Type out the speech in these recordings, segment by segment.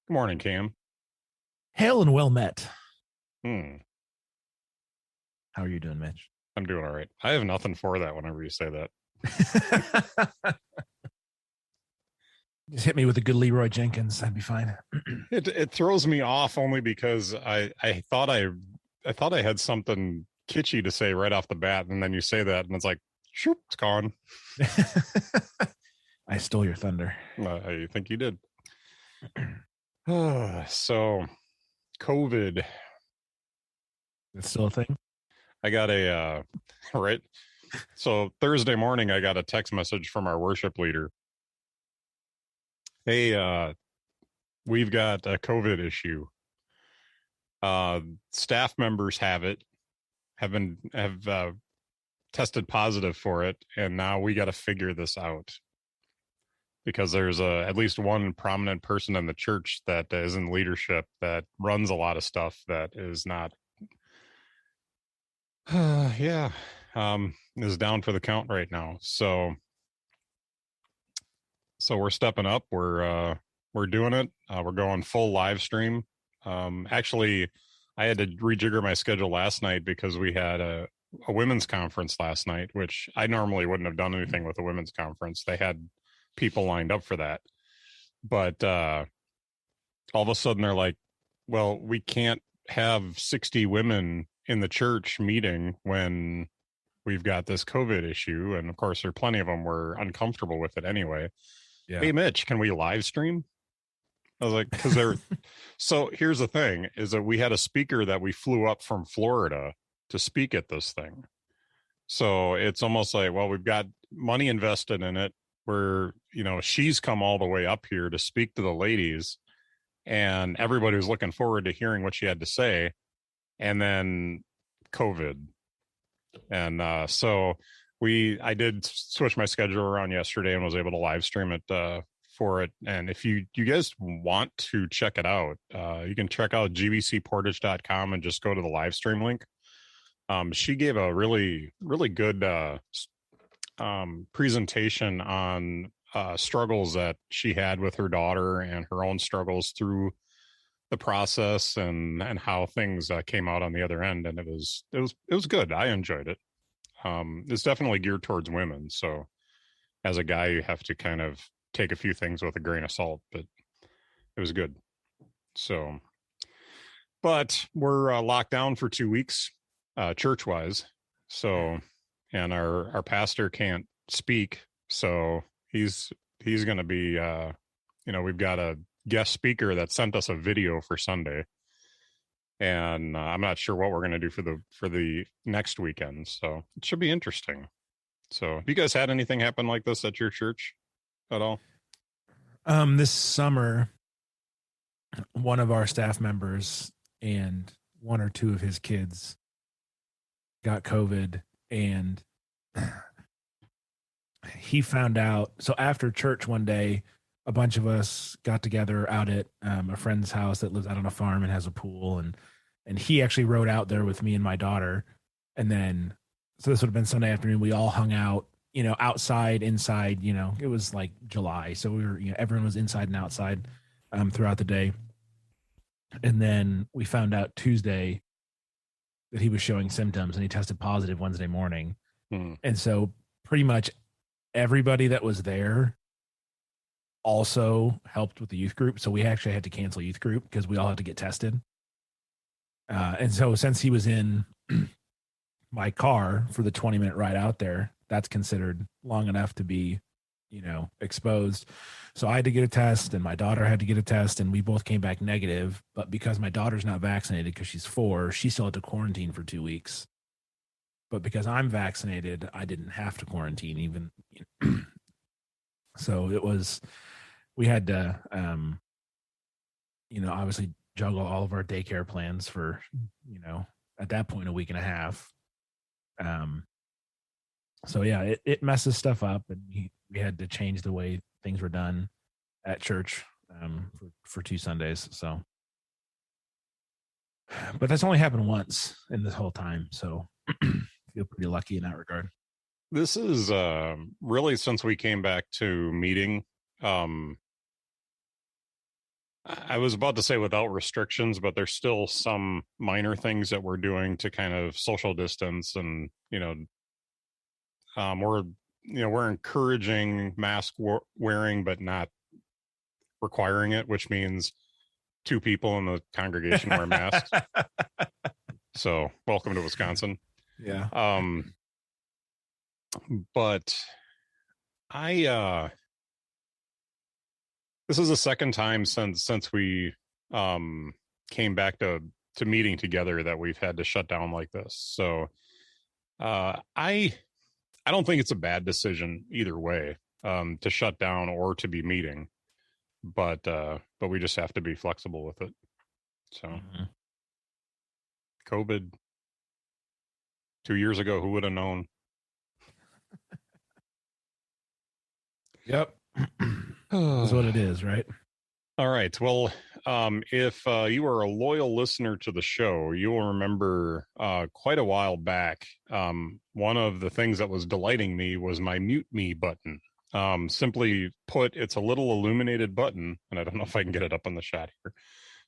Good morning, Cam. Hail and well met. Hmm. How are you doing, Mitch? I'm doing all right. I have nothing for that whenever you say that. Just hit me with a good Leroy Jenkins. I'd be fine. It throws me off only because I thought I had something kitschy to say right off the bat, and then you say that, and it's like, shoop, it's gone. I stole your thunder. I think you did. So, COVID. It's still a thing. I got a right. So Thursday morning, I got a text message from our worship leader. Hey, we've got a COVID issue. Staff members have tested positive for it, and now we got to figure this out because there's at least one prominent person in the church that is in leadership that runs a lot of stuff that is not yeah is down for the count right now. So we're stepping up. We're doing it. We're going full live stream. Actually, I had to rejigger my schedule last night because we had a women's conference last night, which I normally wouldn't have done anything with a women's conference. They had people lined up for that. But all of a sudden they're like, well, we can't have 60 women in the church meeting when we've got this COVID issue. And of course, there are plenty of them were uncomfortable with it anyway. Yeah. Hey, Mitch, can we live stream? I was like, because they're so here's the thing is that we had a speaker that we flew up from Florida to speak at this thing. So it's almost like, well, we've got money invested in it where, she's come all the way up here to speak to the ladies, and everybody was looking forward to hearing what she had to say. And then COVID. And so I did switch my schedule around yesterday and was able to live stream it for it. And if you guys want to check it out, you can check out gbcportage.com and just go to the live stream link. She gave a really, really good presentation on struggles that she had with her daughter and her own struggles through the process and how things came out on the other end. And it was good. I enjoyed it. It's definitely geared towards women. So as a guy, you have to kind of take a few things with a grain of salt, but it was good. So, but we're locked down for 2 weeks, church wise. So, and our pastor can't speak. So he's going to be, we've got a guest speaker that sent us a video for Sunday, and I'm not sure what we're going to do for the next weekend. So it should be interesting. So have you guys had anything happen like this at your church at all? This summer, one of our staff members and one or two of his kids got COVID, and he found out. So after church one day, a bunch of us got together out at a friend's house that lives out on a farm and has a pool, and he actually rode out there with me and my daughter. And then, so this would have been Sunday afternoon. We all hung out, outside, inside. It was like July, so we were, everyone was inside and outside throughout the day. And then we found out Tuesday that he was showing symptoms, and he tested positive Wednesday morning. And so pretty much everybody that was there also helped with the youth group. So we actually had to cancel youth group because we all had to get tested. And so since he was in my car for the 20-minute ride out there, that's considered long enough to be, exposed. So I had to get a test, and my daughter had to get a test, and we both came back negative. But because my daughter's not vaccinated because she's 4, she still had to quarantine for 2 weeks. But because I'm vaccinated, I didn't have to quarantine even. So we had to, obviously juggle all of our daycare plans for, at that point, a week and a half. So yeah, it messes stuff up, and we had to change the way things were done at church for 2 Sundays. So, but that's only happened once in this whole time. So feel pretty lucky in that regard. This is really since we came back to meeting. I I was about to say without restrictions, but there's still some minor things that we're doing to kind of social distance, and we're encouraging mask wearing, but not requiring it, which means 2 people in the congregation wear masks. So, welcome to Wisconsin. Yeah. But this is the second time since we came back to meeting together that we've had to shut down like this. So I don't think it's a bad decision either way, to shut down or to be meeting, but we just have to be flexible with it. So COVID 2 years ago, who would have known? Yep. That's what it is, right? All right. Well, if you are a loyal listener to the show, you will remember quite a while back, one of the things that was delighting me was my mute me button. Simply put, it's a little illuminated button, and I don't know if I can get it up on the shot here,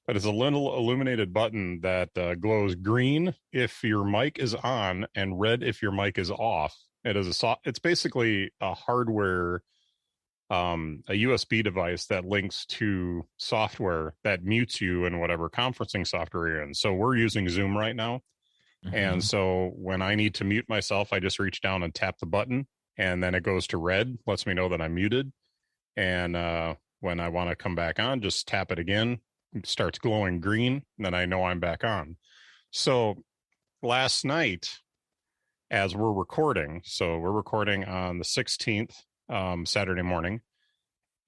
but it's a little illuminated button that glows green if your mic is on and red if your mic is off. It's basically a hardware, a USB device that links to software that mutes you in whatever conferencing software you're in. So we're using Zoom right now. Mm-hmm. And so when I need to mute myself, I just reach down and tap the button, and then it goes to red, lets me know that I'm muted. And when I want to come back on, just tap it again. It starts glowing green, and then I know I'm back on. So last night, as we're recording, so we're recording on the 16th, Saturday morning,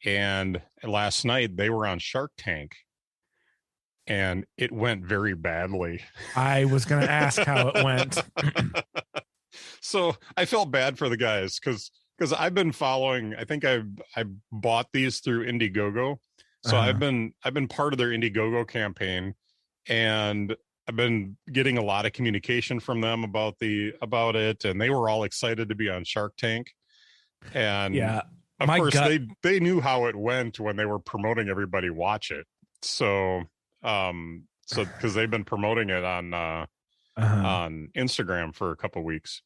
and last night they were on Shark Tank, and it went very badly. I was going to ask how it went. So I felt bad for the guys because I've been following. I think I bought these through Indiegogo, so I've been part of their Indiegogo campaign, and I've been getting a lot of communication from them about it, and they were all excited to be on Shark Tank. And yeah, of course they knew how it went when they were promoting everybody watch it. So because they've been promoting it on Instagram for a couple weeks.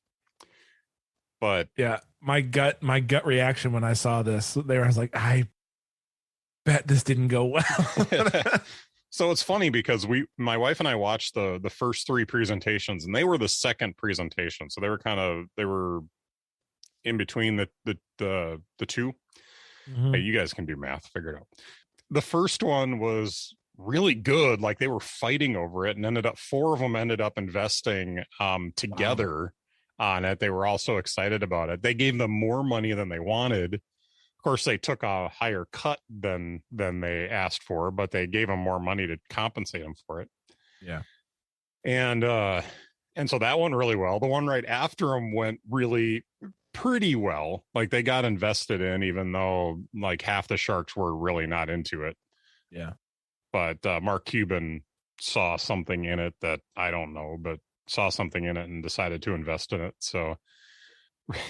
But yeah, my gut reaction when I saw this, I was like, I bet this didn't go well. So it's funny because my wife and I watched the first 3 presentations, and they were the second presentation. So they were in between the 2. Mm-hmm. Hey, you guys can do math, figure it out. The first one was really good. Like, they were fighting over it, and 4 of them ended up investing together on it. They were all so excited about it. They gave them more money than they wanted. Of course, they took a higher cut than they asked for, but they gave them more money to compensate them for it. Yeah. And so that went really well. The one right after them went really pretty well. Like, they got invested in, even though like half the sharks were really not into it. Yeah. But Mark Cuban saw something in it that I don't know, but saw something in it and decided to invest in it. So,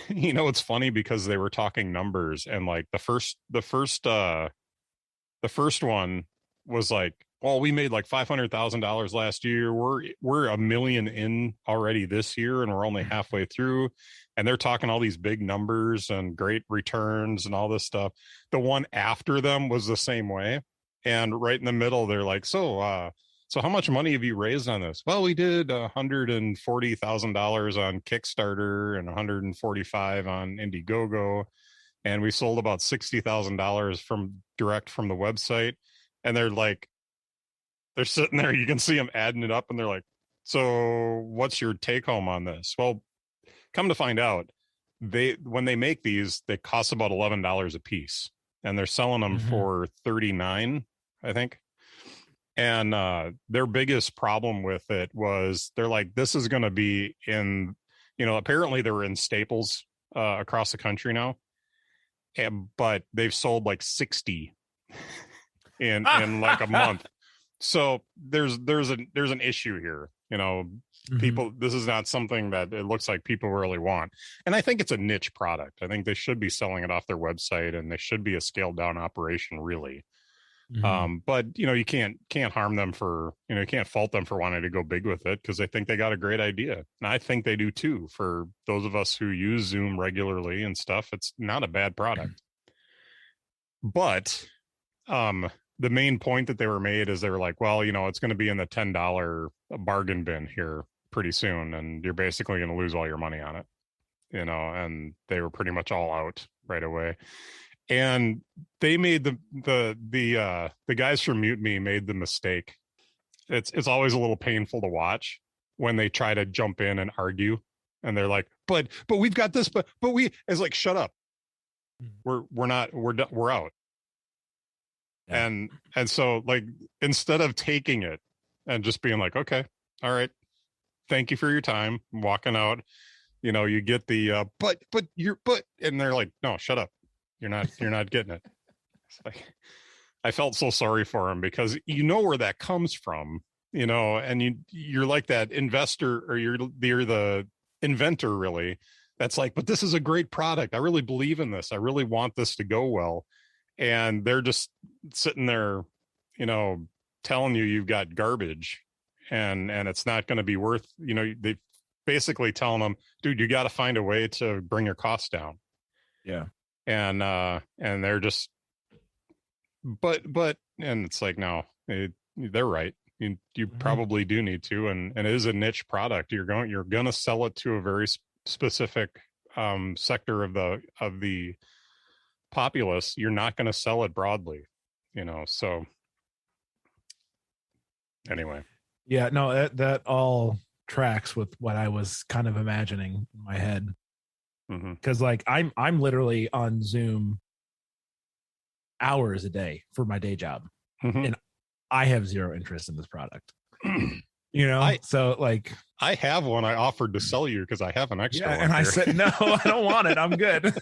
it's funny because they were talking numbers, and like the first one was like, well, we made like $500,000 last year. We're $1 million in already this year, and we're only halfway through. And they're talking all these big numbers and great returns and all this stuff. The one after them was the same way. And right in the middle, they're like, so how much money have you raised on this? Well, we did $140,000 on Kickstarter and $145 on Indiegogo, and we sold about $60,000 from the website. And they're sitting there, you can see them adding it up, and they're like, so what's your take home on this? Well, come to find out, when they make these, they cost about $11 a piece, and they're selling them for $39, I think. And their biggest problem with it was they're like, this is going to be in, apparently they're in Staples across the country now, but they've sold like 60 in like a month. So there's an issue here. People, this is not something that it looks like people really want. And I think it's a niche product. I think they should be selling it off their website, and they should be a scaled down operation, really. But you can't harm them for, you can't fault them for wanting to go big with it, because they think they got a great idea. And I think they do too. For those of us who use Zoom regularly and stuff, it's not a bad product. But the main point that they were made is they were like, well, it's going to be in the $10 bargain bin here pretty soon, and you're basically going to lose all your money on it, and they were pretty much all out right away. And they made the guys from Mute Me made the mistake. It's always a little painful to watch when they try to jump in and argue, and they're like, but we've got this, but it's like, shut up. We're out. Yeah. And so, like, instead of taking it and just being like, okay, all right, thank you for your time, I'm walking out, you get the but and they're like, no, shut up. You're not getting it. It's like, I felt so sorry for him, because where that comes from, and you're like that investor, or you're the inventor, really. That's like, but this is a great product. I really believe in this. I really want this to go well. And they're just sitting there, telling you've got garbage, and it's not going to be worth, they basically telling them, dude, you got to find a way to bring your costs down. Yeah. And they're just, but and it's like, no, they're right. You probably do need to, and it is a niche product. You're going to sell it to a very specific sector of the populace. You're not going to sell it broadly, so anyway. Yeah, no, that all tracks with what I was kind of imagining in my head. Because like I'm literally on Zoom hours a day for my day job, and I have zero interest in this product. So like, I have one I offered to sell you because I have an extra one and here. I said no, I don't want it. I'm good.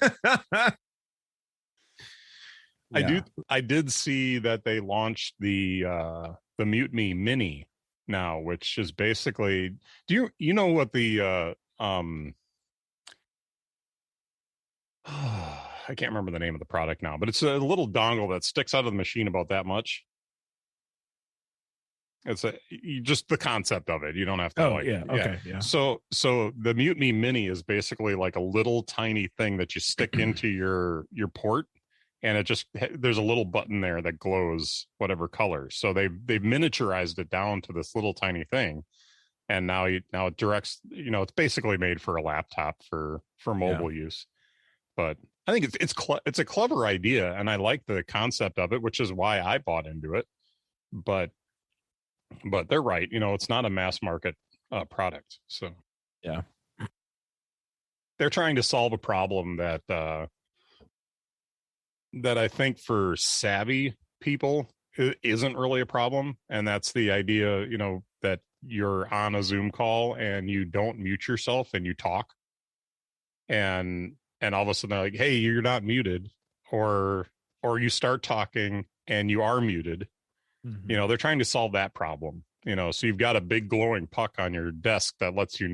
I did see that they launched the Mute Me Mini now, which is basically, do you know what the I can't remember the name of the product now, but it's a little dongle that sticks out of the machine about that much. It's just the concept of it. You don't have to. Okay. So the Mute Me Mini is basically like a little tiny thing that you stick into your port, and there's a little button there that glows whatever color. So they've miniaturized it down to this little tiny thing, and now it directs. It's basically made for a laptop for mobile use. But I think it's a clever idea, and I like the concept of it, which is why I bought into it. But they're right. It's not a mass market product. So yeah, they're trying to solve a problem that I think for savvy people isn't really a problem, and that's the idea. That you're on a Zoom call and you don't mute yourself and you talk, and all of a sudden they're like, hey, you're not muted, or you start talking and you are muted. They're trying to solve that problem, so you've got a big glowing puck on your desk that lets are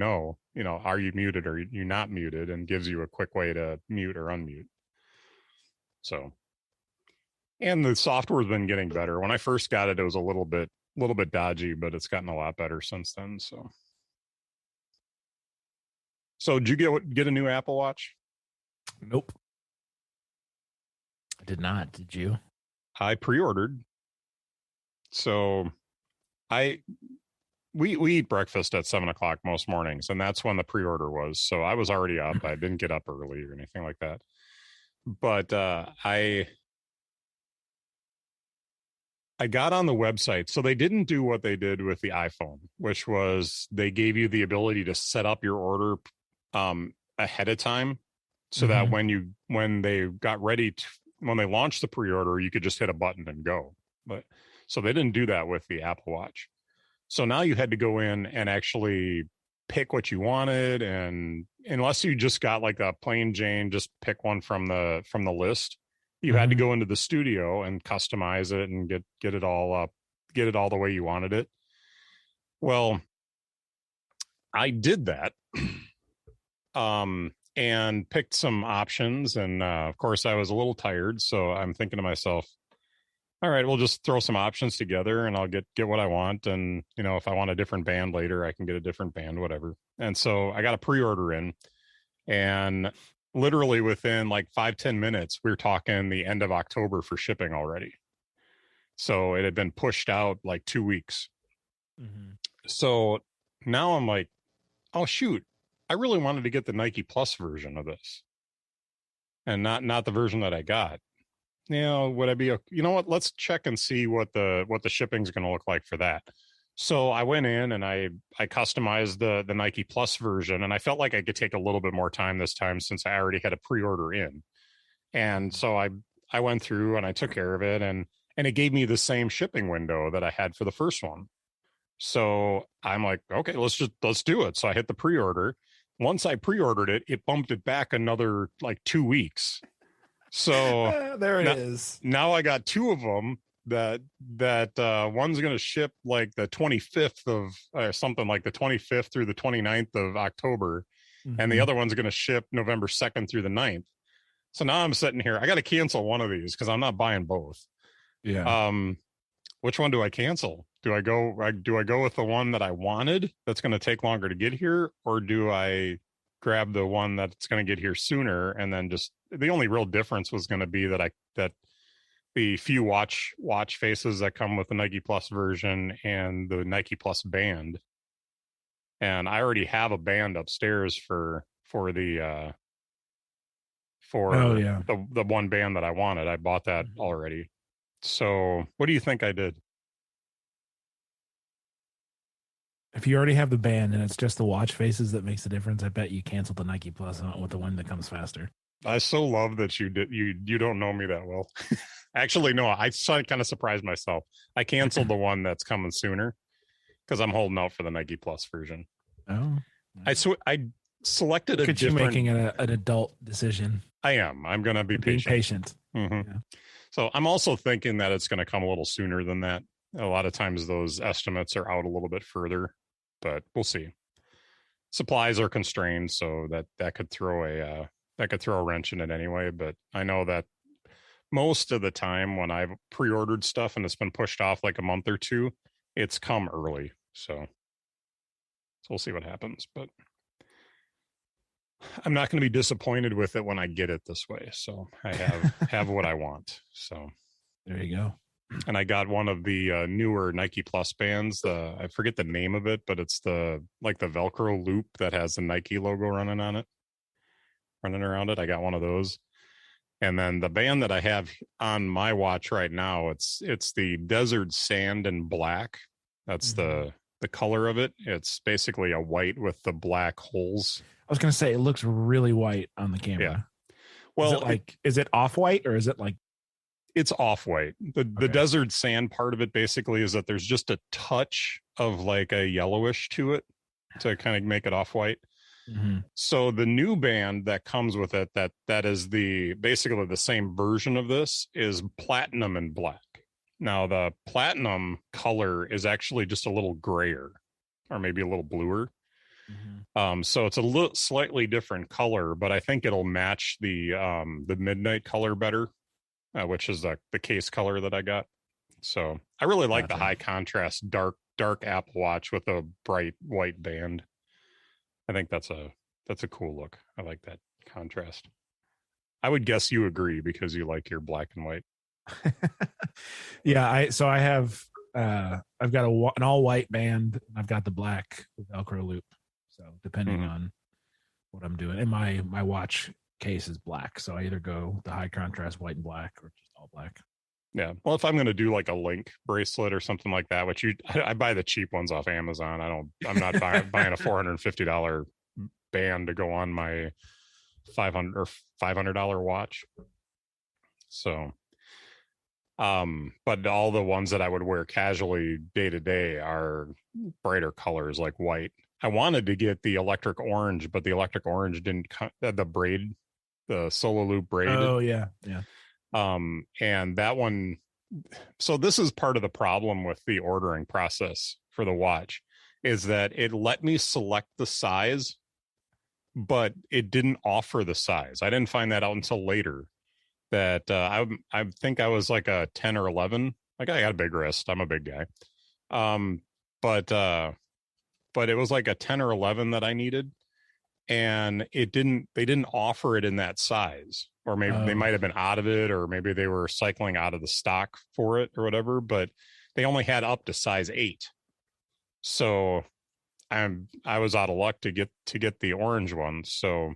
you muted or you're not muted, and gives you a quick way to mute or unmute. So, and the software's been getting better. When I first got it, it was a little bit dodgy, but it's gotten a lot better since then. So did you get a new Apple Watch? Nope. I did not. Did you? I pre-ordered. So we eat breakfast at 7:00 most mornings, and that's when the pre-order was. So I was already up. I didn't get up early or anything like that. But I got on the website. So they didn't do what they did with the iPhone, which was they gave you the ability to set up your order ahead of time, so that when they got ready when they launched the pre-order, you could just hit a button and go. But so they didn't do that with the Apple Watch. So now you had to go in and actually pick what you wanted, and unless you just got like a plain Jane, just pick one from the list, you had to go into the studio and customize it and get it all up, get it all the way you wanted it. Well, I did that. And picked some options, and of course I was a little tired, so I'm thinking to myself, all right, we'll just throw some options together and I'll get what I want. And, if I want a different band later, I can get a different band, whatever. And so I got a pre-order in, and literally within like 5-10 minutes, we were talking the end of October for shipping already. So it had been pushed out like 2 weeks. Mm-hmm. So now I'm like, oh shoot, I really wanted to get the Nike Plus version of this, and not the version that I got. Would I be you know what, let's check and see what the shipping is going to look like for that. So I went in and I customized the Nike Plus version, and I felt like I could take a little bit more time this time since I already had a pre-order in. And so I went through and I took care of it, and it gave me the same shipping window that I had for the first one. So I'm like, okay, let's do it. So I hit the pre-order. Once I pre-ordered it, it bumped it back another like 2 weeks. So there it is. Now I got two of them that one's going to ship like the 25th of or something, like the 25th through the 29th of October. Mm-hmm. And the other one's going to ship November 2nd through the 9th. So now I'm sitting here. I got to cancel one of these because I'm not buying both. Yeah. Which one do I cancel? Do I go with the one that I wanted that's going to take longer to get here, or do I grab the one that's going to get here sooner? And then just the only real difference was going to be that the few watch faces that come with the Nike Plus version and the Nike Plus band. And I already have a band upstairs for the the one band that I wanted. I bought that already. So what do you think I did? If you already have the band and it's just the watch faces that makes the difference, I bet you canceled the Nike Plus and went with the one that comes faster. I so love that you don't know me that well. Actually, no, I kind of surprised myself. I canceled the one that's coming sooner because I'm holding out for the Nike Plus version. Oh, I selected Look at you making an adult decision. I am. I'm going to be patient. Mm-hmm. Yeah. So I'm also thinking that it's going to come a little sooner than that. A lot of times those estimates are out a little bit further, but we'll see. Supplies are constrained, so that could throw a wrench in it anyway. But I know that most of the time when I've pre-ordered stuff and it's been pushed off like a month or two, it's come early. So we'll see what happens. But I'm not going to be disappointed with it when I get it this way. So I have what I want. So there you go. And I got one of the newer Nike Plus bands. I forget the name of it, but it's the Velcro loop that has the Nike logo running around it. I got one of those. And then the band that I have on my watch right now, it's the Desert Sand and Black. That's the color of it. It's basically a white with the black holes. I was going to say, it looks really white on the camera. Yeah. Well, is it off-white or is it like? It's off-white. The desert sand part of it basically is that there's just a touch of like a yellowish to it to kind of make it off-white. Mm-hmm. So the new band that comes with it, that is basically the same version of this, is platinum and black. Now the platinum color is actually just a little grayer or maybe a little bluer. Mm-hmm. So it's a little slightly different color, but I think it'll match the midnight color better, which is the case color that I got. So I really like the high contrast dark Apple Watch with a bright white band. I think that's a cool look. I like that contrast. I would guess you agree because you like your black and white. Yeah, I've got an all white band and I've got the black Velcro loop. So depending on what I'm doing, and my watch case is black, so I either go the high contrast white and black or just all black. Yeah, well, if I'm going to do like a Link bracelet or something like that, which I buy the cheap ones off Amazon. I'm not buying a $450 band to go on my $500 watch. So but all the ones that I would wear casually day to day are brighter colors like white. I wanted to get the electric orange, but the electric orange didn't the braid, the solo loop braid. Oh yeah. And that one. So this is part of the problem with the ordering process for the watch, is that it let me select the size, but it didn't offer the size. I didn't find that out until later. that I think I was like a 10 or 11. Like I got a big wrist. I'm a big guy. Um, but it was like a 10 or 11 that I needed, and they didn't offer it in that size, or maybe they might have been out of it, or maybe they were cycling out of the stock for it or whatever, but they only had up to size 8. So I was out of luck to get the orange one. So,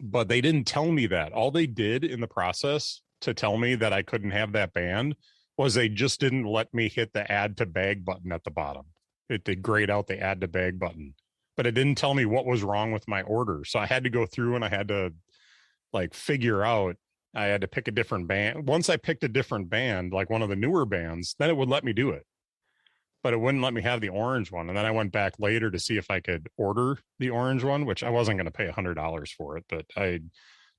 but they didn't tell me that. All they did in the process to tell me that I couldn't have that band was they just didn't let me hit the add to bag button at the bottom. It did grayed out the add to bag button, but it didn't tell me what was wrong with my order. So I had to go through and I had to like figure out, I had to pick a different band. Once I picked a different band, like one of the newer bands, then it would let me do it, but it wouldn't let me have the orange one. And then I went back later to see if I could order the orange one, which I wasn't going to pay $100 for it, but I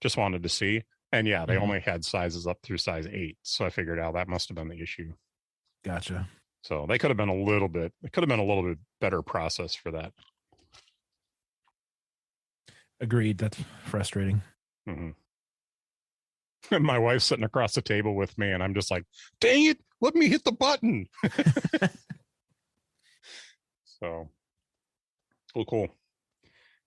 just wanted to see. And yeah, they only had sizes up through size 8. So I figured out that must have been the issue. Gotcha. So they could have been a little bit better process for that. Agreed. That's frustrating. Mm-hmm. And my wife's sitting across the table with me, and I'm just like, dang it, let me hit the button. So, well, cool.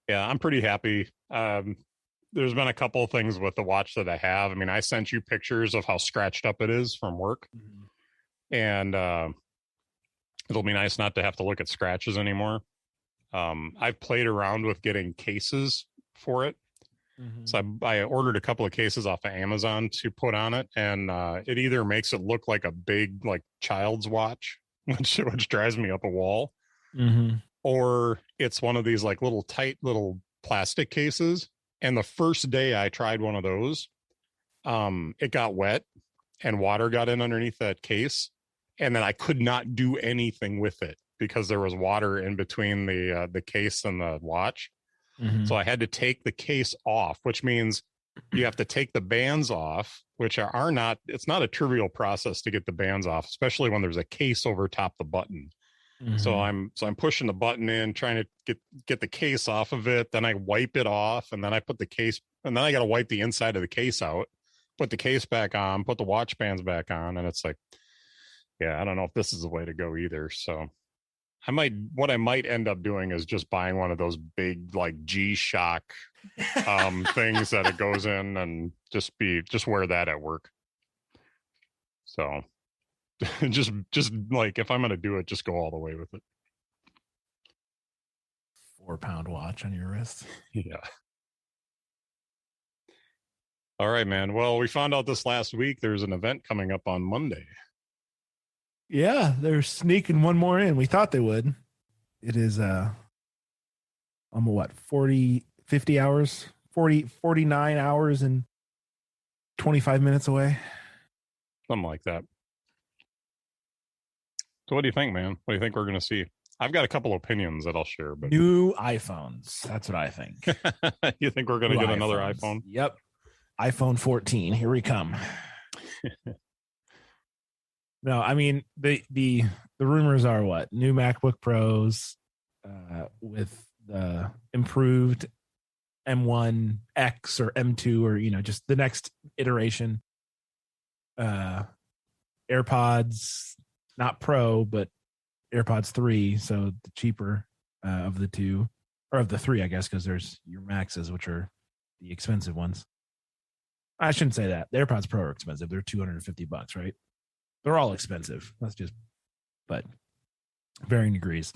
Yeah, I'm pretty happy. There's been a couple of things with the watch that I have. I mean, I sent you pictures of how scratched up it is from work. And it'll be nice not to have to look at scratches anymore. I've played around with getting cases for it. So I ordered a couple of cases off of Amazon to put on it, and it either makes it look like a big like child's watch, which drives me up a wall, or it's one of these like little tight little plastic cases. And the first day I tried one of those, it got wet and water got in underneath that case, and then I could not do anything with it because there was water in between the case and the watch. So I had to take the case off, which means you have to take the bands off, which are not, it's not a trivial process to get the bands off, especially when there's a case over top the button. So I'm pushing the button in, trying to get the case off of it. Then I wipe it off, and then I put the case, and then I got to wipe the inside of the case out, put the case back on, put the watch bands back on. And it's like, yeah, I don't know if this is the way to go either. So what I might end up doing is just buying one of those big like G-Shock things that it goes in, and just wear that at work. So just like, if I'm going to do it, just go all the way with it. 4-pound watch on your wrist. Yeah. All right, man. Well, we found out this last week there's an event coming up on Monday. Yeah, they're sneaking one more in. We thought they would. It is what, 50 hours, 49 hours and 25 minutes away. Something like that. So what do you think, man? What do you think we're going to see? I've got a couple opinions that I'll share. But new iPhones. That's what I think. You think we're going to get another iPhone? Yep. iPhone 14. Here we come. No, I mean, the rumors are what? New MacBook Pros with the improved M1 X or M2, or just the next iteration. AirPods, not Pro, but AirPods 3, so the cheaper of the two, or of the three, I guess, because there's your Maxes, which are the expensive ones. I shouldn't say that. The AirPods Pro are expensive. They're $250, right? They're all expensive. But varying degrees.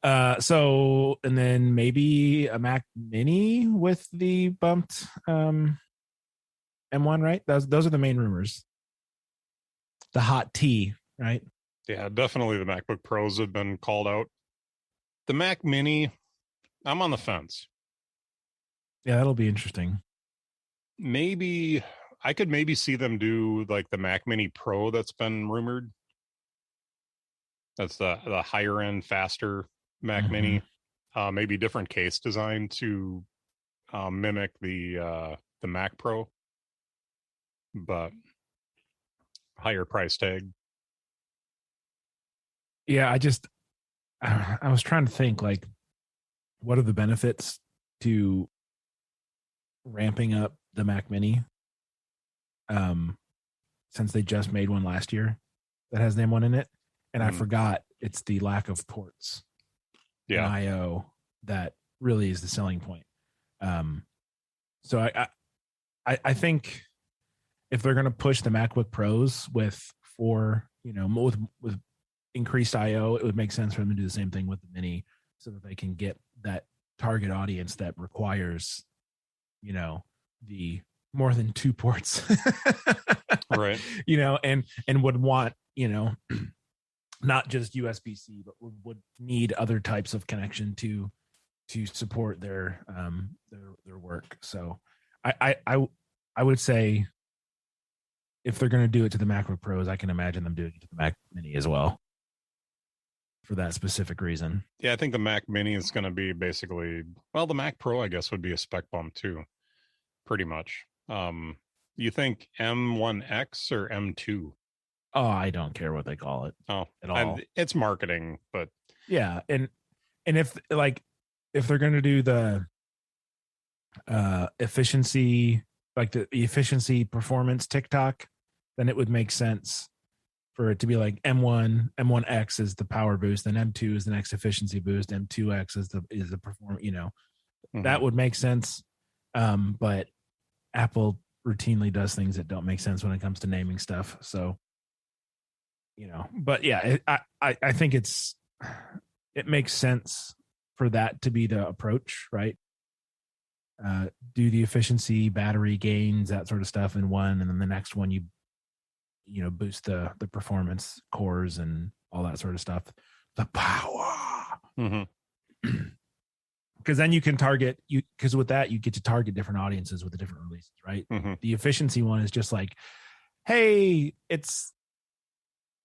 So, and then maybe a Mac Mini with the bumped M1, right? Those are the main rumors. The hot tea, right? Yeah, definitely the MacBook Pros have been called out. The Mac Mini, I'm on the fence. Yeah, that'll be interesting. I could maybe see them do like the Mac Mini Pro that's been rumored. That's the higher end, faster Mac Mini. Maybe different case design to mimic the Mac Pro, but higher price tag. Yeah, I was trying to think, like, what are the benefits to ramping up the Mac Mini? since they just made one last year that has the M1 in it. And I forgot it's the lack of ports in IO that really is the selling point. So I think if they're going to push the MacBook Pros with increased IO, it would make sense for them to do the same thing with the Mini, so that they can get that target audience that requires, the more than 2 ports, right? And would want, not just USB-C, but would need other types of connection to support their work. So I would say if they're going to do it to the MacBook Pros, I can imagine them doing it to the Mac Mini as well, for that specific reason. Yeah, I think the Mac Mini is going to be basically, well, the Mac Pro, I guess, would be a spec bump too, pretty much. You think M1X or M2? Oh, I don't care what they call it. Oh, at all. It's marketing, but yeah, and if they're going to do the efficiency, like the efficiency performance TikTok, then it would make sense for it to be like M1X is the power boost, then M2 is the next efficiency boost, M2X is the perform. That would make sense. But Apple routinely does things that don't make sense when it comes to naming stuff. So, but yeah, I think it makes sense for that to be the approach, right? Do the efficiency, battery gains, that sort of stuff in one, and then the next one you boost the performance cores and all that sort of stuff. The power. Because then you can target because with that you get to target different audiences with the different releases, right? The efficiency one is just like, hey, it's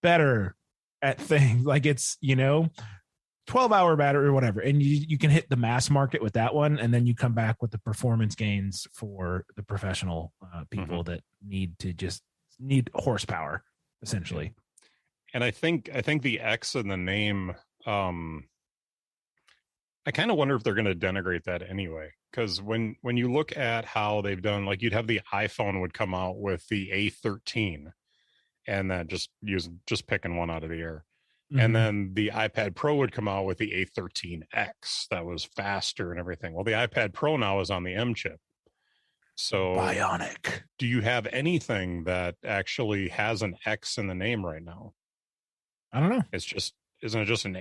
better at things, like it's 12-hour battery or whatever, and you can hit the mass market with that one, and then you come back with the performance gains for the professional people that need horsepower, essentially. And I think the X in the name, I kind of wonder if they're going to denigrate that anyway, because when you look at how they've done, like you'd have the iPhone would come out with the A13, and that just picking one out of the air. And then the iPad Pro would come out with the A13X that was faster and everything. Well, the iPad Pro now is on the M chip. So Bionic. Do you have anything that actually has an X in the name right now? I don't know. Isn't it just an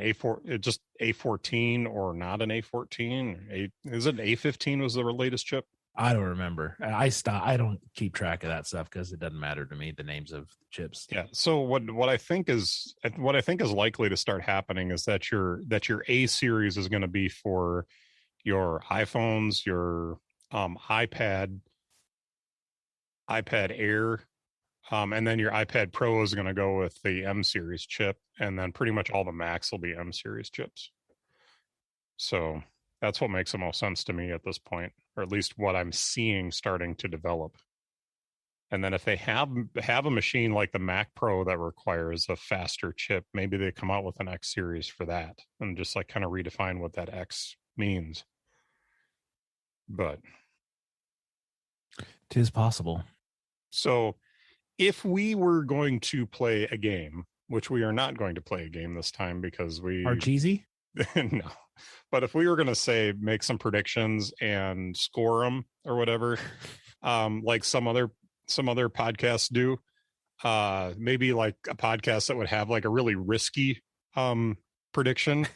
just A14 or not an A14? Is it A15 was the latest chip? I don't remember. I don't keep track of that stuff because it doesn't matter to me, the names of chips. Yeah. So what I think is likely to start happening is that your A series is going to be for your iPhones, your iPad Air, and then your iPad Pro is going to go with the M series chip, and then pretty much all the Macs will be M series chips. So that's what makes the most sense to me at this point, or at least what I'm seeing starting to develop. And then if they have a machine like the Mac Pro that requires a faster chip, maybe they come out with an X series for that and just like kind of redefine what that X means. But it is possible. So if we were going to play a game, which we are not going to play a game this time because we are cheesy. No, but if we were going to say make some predictions and score them or whatever, like some other podcasts do, maybe like a podcast that would have like a really risky prediction.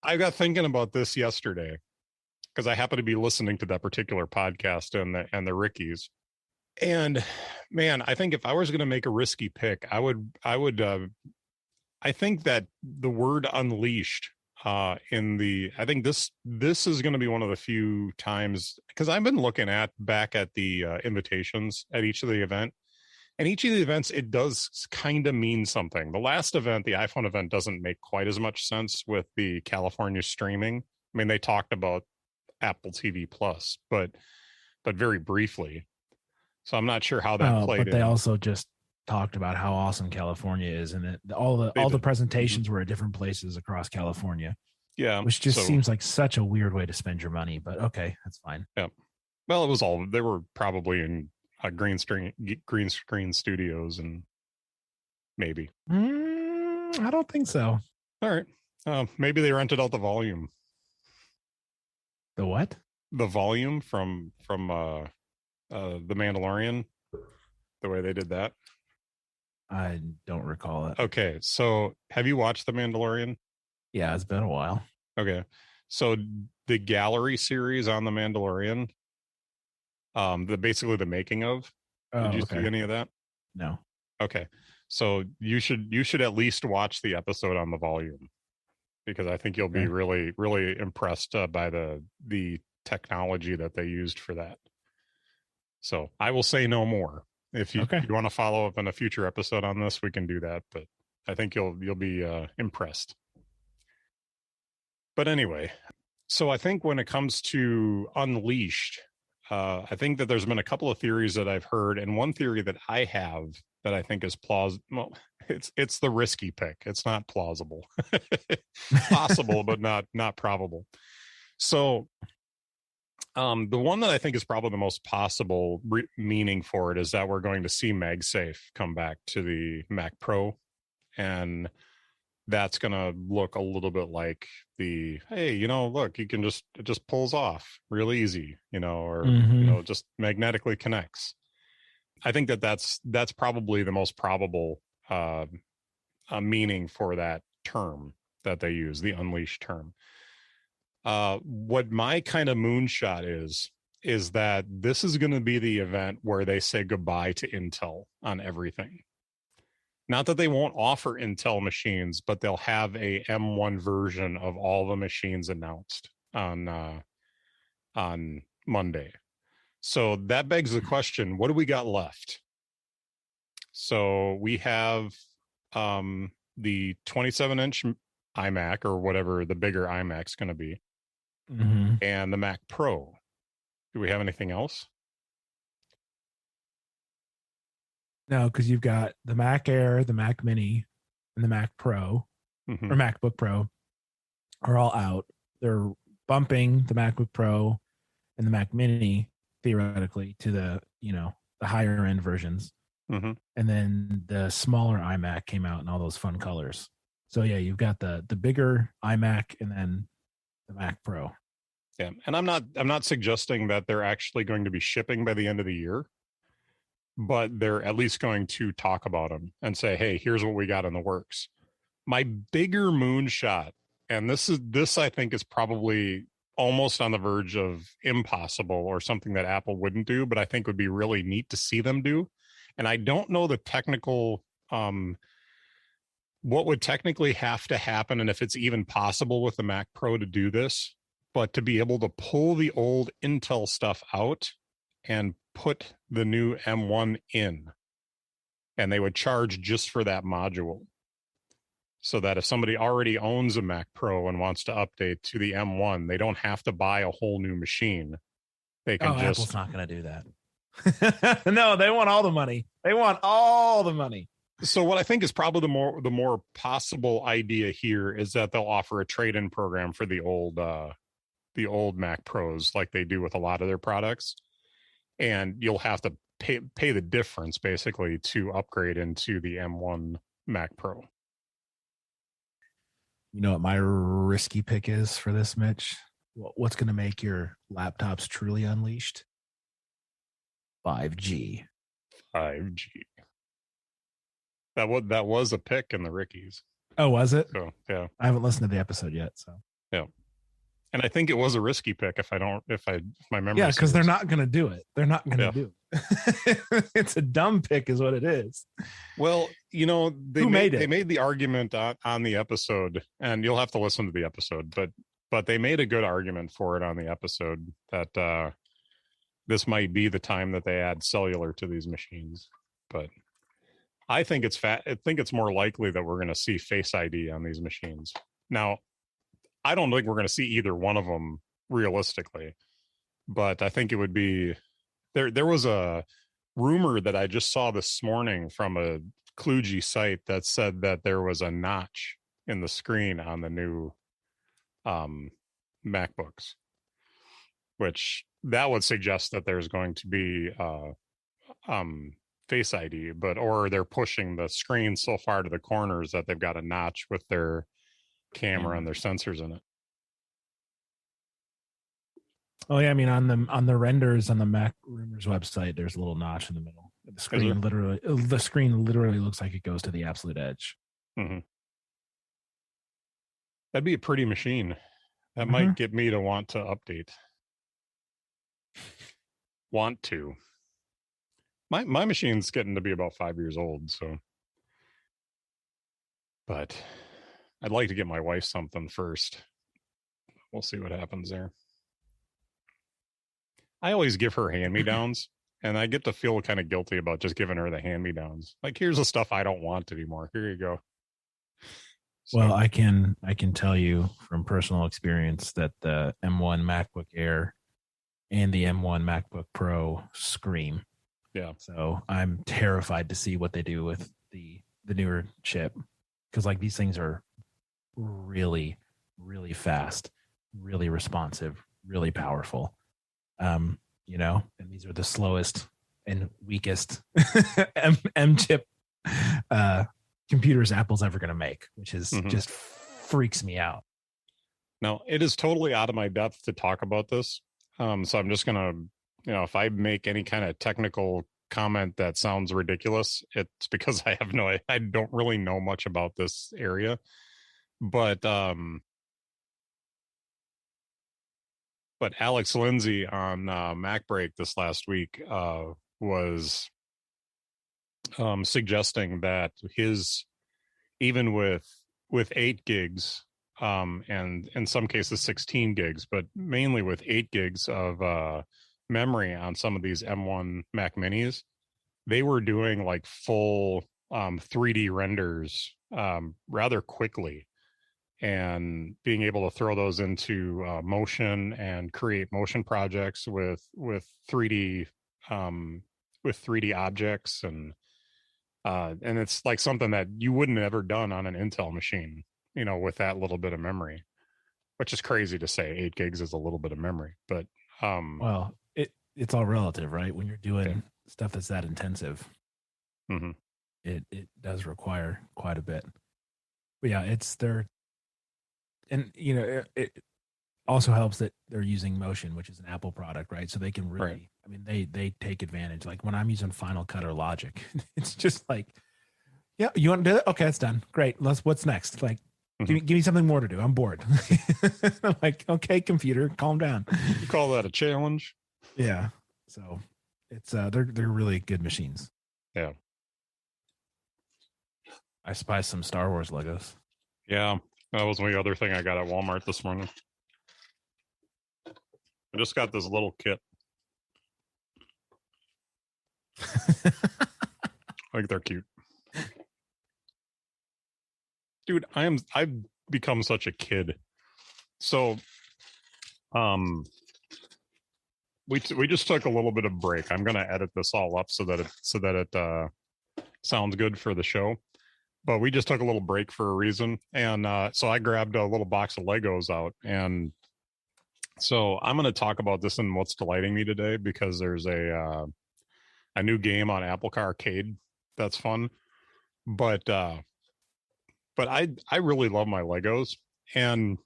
I got thinking about this yesterday because I happened to be listening to that particular podcast and the Rickies. And man, I think if I was going to make a risky pick, I think that the word unleashed I think this is going to be one of the few times, because I've been looking back at the invitations at each of the event, and each of the events, it does kind of mean something. The last event, the iPhone event, doesn't make quite as much sense with the California streaming. I mean, they talked about Apple TV Plus, but very briefly. So I'm not sure how that played. But they also just talked about how awesome California is, and all the presentations were at different places across California. Yeah, which just seems like such a weird way to spend your money, but okay, that's fine. Yeah, well, they were probably in Green Screen Studios, and maybe. I don't think so. All right. Maybe they rented out the volume. The what? The volume from The Mandalorian. The way they did that. I don't recall it. Okay, so have you watched The Mandalorian? Yeah, it's been a while. Okay, so the gallery series on The Mandalorian, basically the making of. Did you see any of that? No. Okay, so you should at least watch the episode on the volume, because I think you'll be really, really impressed by the technology that they used for that. So I will say no more. If you want to follow up in a future episode on this, we can do that. But I think you'll be impressed. But anyway, so I think when it comes to Unleashed, I think that there's been a couple of theories that I've heard, and one theory that I have that I think is plausible. Well, it's the risky pick. It's not plausible, possible, but not probable. So the one that I think is probably the most possible meaning for it is that we're going to see MagSafe come back to the Mac Pro, and that's going to look a little bit like the, hey, look, you can it just pulls off real easy, or just magnetically connects. I think that's probably the most probable meaning for that term that they use, the Unleashed term. What my kind of moonshot is that this is going to be the event where they say goodbye to Intel on everything. Not that they won't offer Intel machines, but they'll have a M1 version of all the machines announced on Monday. So that begs the question, what do we got left? So we have the 27-inch iMac, or whatever the bigger iMac's going to be. Mm-hmm. And the Mac Pro. Do we have anything else? No, because you've got the Mac Air, the Mac Mini, and the Mac Pro, or MacBook Pro are all out. They're bumping the MacBook Pro and the Mac Mini theoretically to the higher end versions. Mm-hmm. And then the smaller iMac came out in all those fun colors. So yeah, you've got the bigger iMac and then the Mac Pro. Yeah, and I'm not suggesting that they're actually going to be shipping by the end of the year, but they're at least going to talk about them and say, hey, here's what we got in the works. My bigger moonshot, and this I think is probably almost on the verge of impossible or something that Apple wouldn't do, but I think would be really neat to see them do. And I don't know the technical what would technically have to happen, and if it's even possible with the Mac Pro to do this, but to be able to pull the old Intel stuff out and put the new M1 in, and they would charge just for that module, so that if somebody already owns a Mac Pro and wants to update to the M1, they don't have to buy a whole new machine. They can Apple's not going to do that. No, they want all the money. They want all the money. So what I think is probably the more possible idea here is that they'll offer a trade-in program for the old Mac Pros, like they do with a lot of their products, and you'll have to pay the difference basically to upgrade into the M1 Mac Pro. You know what my risky pick is for this, Mitch? What's going to make your laptops truly unleashed? 5G. 5G. That was a pick in the Rickies. Oh, was it? So yeah, I haven't listened to the episode yet. So yeah, and I think it was a risky pick if my memory. Yeah, because they're not going to do it. They're not going to do it. It's a dumb pick, is what it is. Well, they made the argument on the episode, and you'll have to listen to the episode, but they made a good argument for it on the episode that this might be the time that they add cellular to these machines, but. I think it's more likely that we're going to see Face ID on these machines. Now, I don't think we're going to see either one of them realistically, but I think it would be there was a rumor that I just saw this morning from a Kludgy site that said that there was a notch in the screen on the new MacBooks, which that would suggest that there's going to be Face ID, or they're pushing the screen so far to the corners that they've got a notch with their camera and their sensors in it. Oh yeah, I mean on the renders on the Mac Rumors website, there's a little notch in the middle. The screen literally looks like it goes to the absolute edge. Mm-hmm. That'd be a pretty machine. That might get me to want to update. Want to. My machine's getting to be about 5 years old, so. But I'd like to get my wife something first. We'll see what happens there. I always give her hand-me-downs, and I get to feel kind of guilty about just giving her the hand-me-downs. Like, here's the stuff I don't want anymore. Here you go. So, well, I can tell you from personal experience that the M1 MacBook Air and the M1 MacBook Pro scream. Yeah. So I'm terrified to see what they do with the newer chip, because like these things are really, really fast, really responsive, really powerful. You know, and these are the slowest and weakest M chip computers Apple's ever going to make, which is just freaks me out. Now, it is totally out of my depth to talk about this. So I'm just going to, if I make any kind of technical comment that sounds ridiculous, it's because I don't really know much about this area. But Alex Lindsay on MacBreak this last week was suggesting that even with 8 gigs, and in some cases 16 gigs, but mainly with 8 gigs of memory on some of these M1 Mac Minis, they were doing like full 3D renders rather quickly, and being able to throw those into motion and create motion projects with 3D objects, and it's like something that you wouldn't have ever done on an Intel machine, with that little bit of memory, which is crazy to say 8 gigs is a little bit of memory, but well, it's all relative, right? When you're doing stuff that's that intensive, it does require quite a bit. But yeah, and it also helps that they're using Motion, which is an Apple product, right? So they can really, I mean, they take advantage. Like when I'm using Final Cut or Logic, it's just like, yeah, you want to do it? Okay, it's done. Great. What's next? Like, give me something more to do. I'm bored. I'm like, okay, computer, calm down. You call that a challenge? Yeah. So it's they're really good machines. Yeah. I spy some Star Wars Legos. Yeah, that was my other thing I got at Walmart this morning. I just got this little kit. I think they're cute. Dude, I've become such a kid. So we just took a little bit of break. I'm gonna edit this all up so that it sounds good for the show. But we just took a little break for a reason, and so I grabbed a little box of Legos out, and so I'm going to talk about this in what's delighting me today, because there's a new game on Apple Car Arcade that's fun, but I really love my Legos, and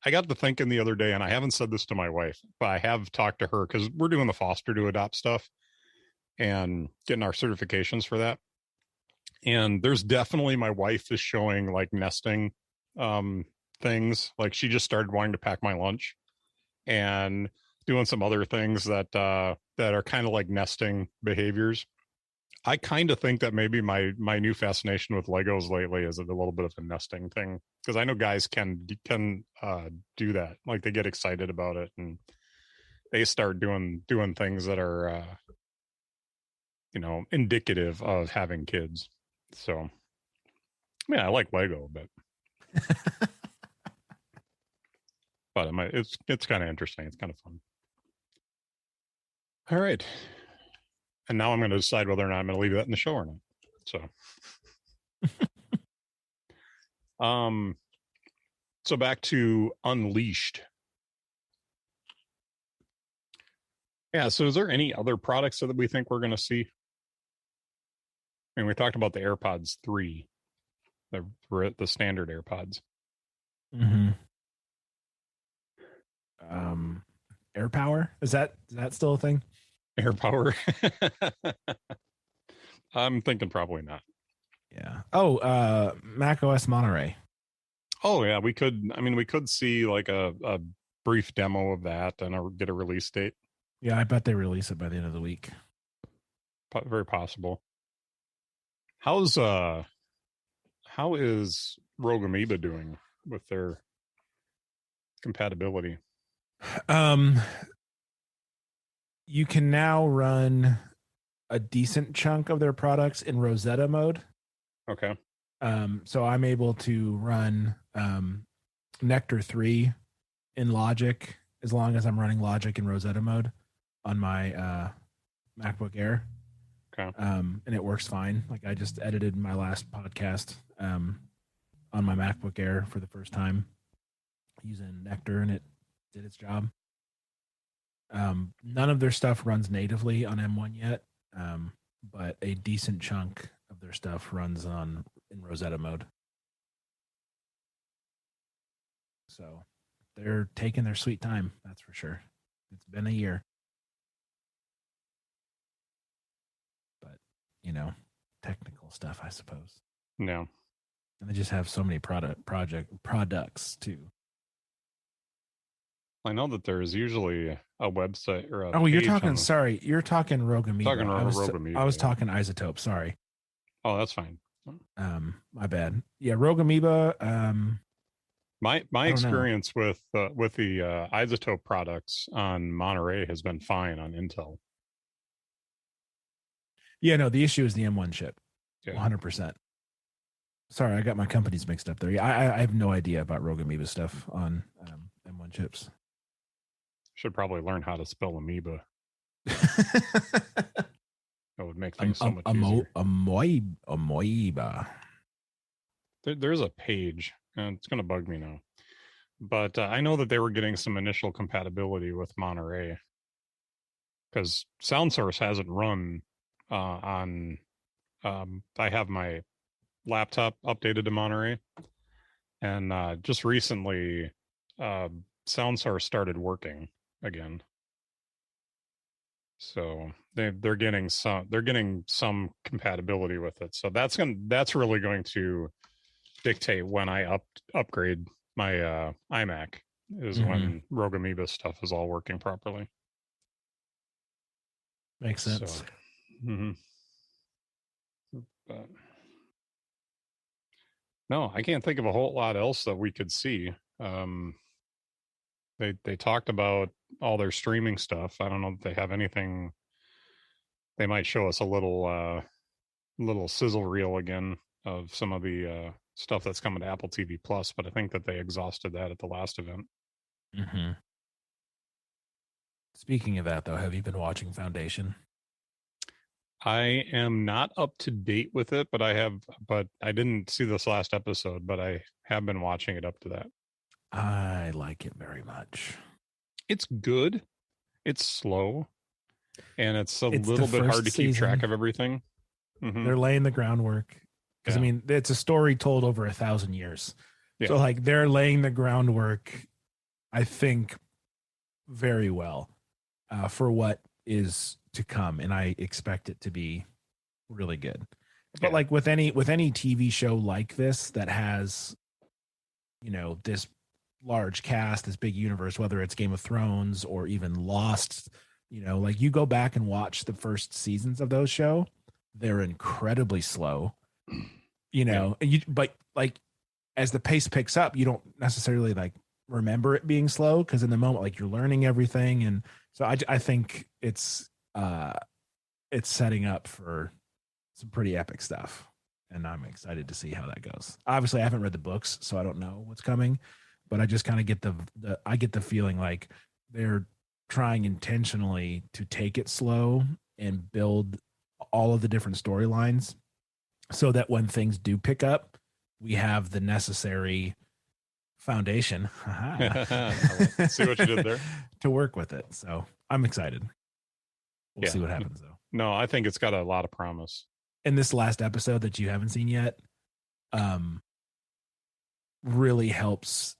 I got to thinking the other day, and I haven't said this to my wife, but I have talked to her because we're doing the foster to adopt stuff and getting our certifications for that. And there's definitely, my wife is showing like nesting things. Like she just started wanting to pack my lunch and doing some other things that are kind of like nesting behaviors. I kind of think that maybe my new fascination with Legos lately is a little bit of a nesting thing, because I know guys can do that. Like they get excited about it and they start doing things that are indicative of having kids. So, I like Lego, but it's kind of interesting. It's kind of fun. All right, and now I'm going to decide whether or not I'm going to leave that in the show or not. So, so back to Unleashed. Yeah. So, is there any other products that we think we're going to see mean, we talked about the AirPods 3, the standard AirPods. Mm-hmm. Air power, is that still a thing? AirPower. I'm thinking probably not. Yeah. Oh, Mac OS Monterey. Oh yeah, we could. I mean, we could see like a brief demo of that and get a release date. Yeah, I bet they release it by the end of the week. Very possible. How is Rogue Amoeba doing with their compatibility? You can now run a decent chunk of their products in Rosetta mode. Okay. So I'm able to run Nectar 3 in Logic as long as I'm running Logic in Rosetta mode on my MacBook Air. Okay. And it works fine. Like I just edited my last podcast on my MacBook Air for the first time using Nectar, and it did its job. None of their stuff runs natively on M1 yet, but a decent chunk of their stuff runs in Rosetta mode. So they're taking their sweet time, that's for sure. It's been a year. But, technical stuff, I suppose. No. And they just have so many products too. I know that there's usually a website or a. Oh, you're talking. Sorry, you're talking Rogue Amoeba. Rogue Amoeba. I was talking Isotope. Sorry. Oh, that's fine. My bad. Yeah, Rogue Amoeba. My experience with the Isotope products on Monterey has been fine on Intel. Yeah, no, the issue is the M1 chip. Yeah. 100%. Sorry, I got my companies mixed up there. Yeah, I have no idea about Rogue Amoeba stuff on M1 chips. Should probably learn how to spell amoeba. That would make things so much easier. Amoeba. There's a page, and it's going to bug me now. But I know that they were getting some initial compatibility with Monterey because SoundSource hasn't run on. I have my laptop updated to Monterey, and just recently, SoundSource started working again. So they're getting some compatibility with it. So that's really going to dictate when I upgrade my iMac is when Rogue Amoeba stuff is all working properly. Makes sense. So, but no, I can't think of a whole lot else that we could see. They talked about all their streaming stuff. I don't know if they have anything. They might show us a little sizzle reel again of some of the stuff that's coming to Apple TV Plus, but I think that they exhausted that at the last event. Mm-hmm. Speaking of that, though, have you been watching Foundation? I am not up to date with it, but I didn't see this last episode, but I have been watching it up to that. I like it very much. It's good. It's slow, and it's little bit hard to keep track of everything. Mm-hmm. They're laying the groundwork because I mean it's a story told over 1,000 years. Yeah. So like they're laying the groundwork, I think, very well for what is to come, and I expect it to be really good. But like with any TV show like this that has, this large cast, this big universe, whether it's Game of Thrones or even Lost, like you go back and watch the first seasons of those shows, they're incredibly slow, but like as the pace picks up, you don't necessarily like remember it being slow because in the moment, like you're learning everything. And so I think it's setting up for some pretty epic stuff, and I'm excited to see how that goes. Obviously I haven't read the books, so I don't know what's coming, but I just kind of get I get the feeling like they're trying intentionally to take it slow and build all of the different storylines so that when things do pick up, we have the necessary foundation. See what you did there? To work with it. So I'm excited. We'll see what happens though. No, I think it's got a lot of promise. in this last episode that you haven't seen yet, really helps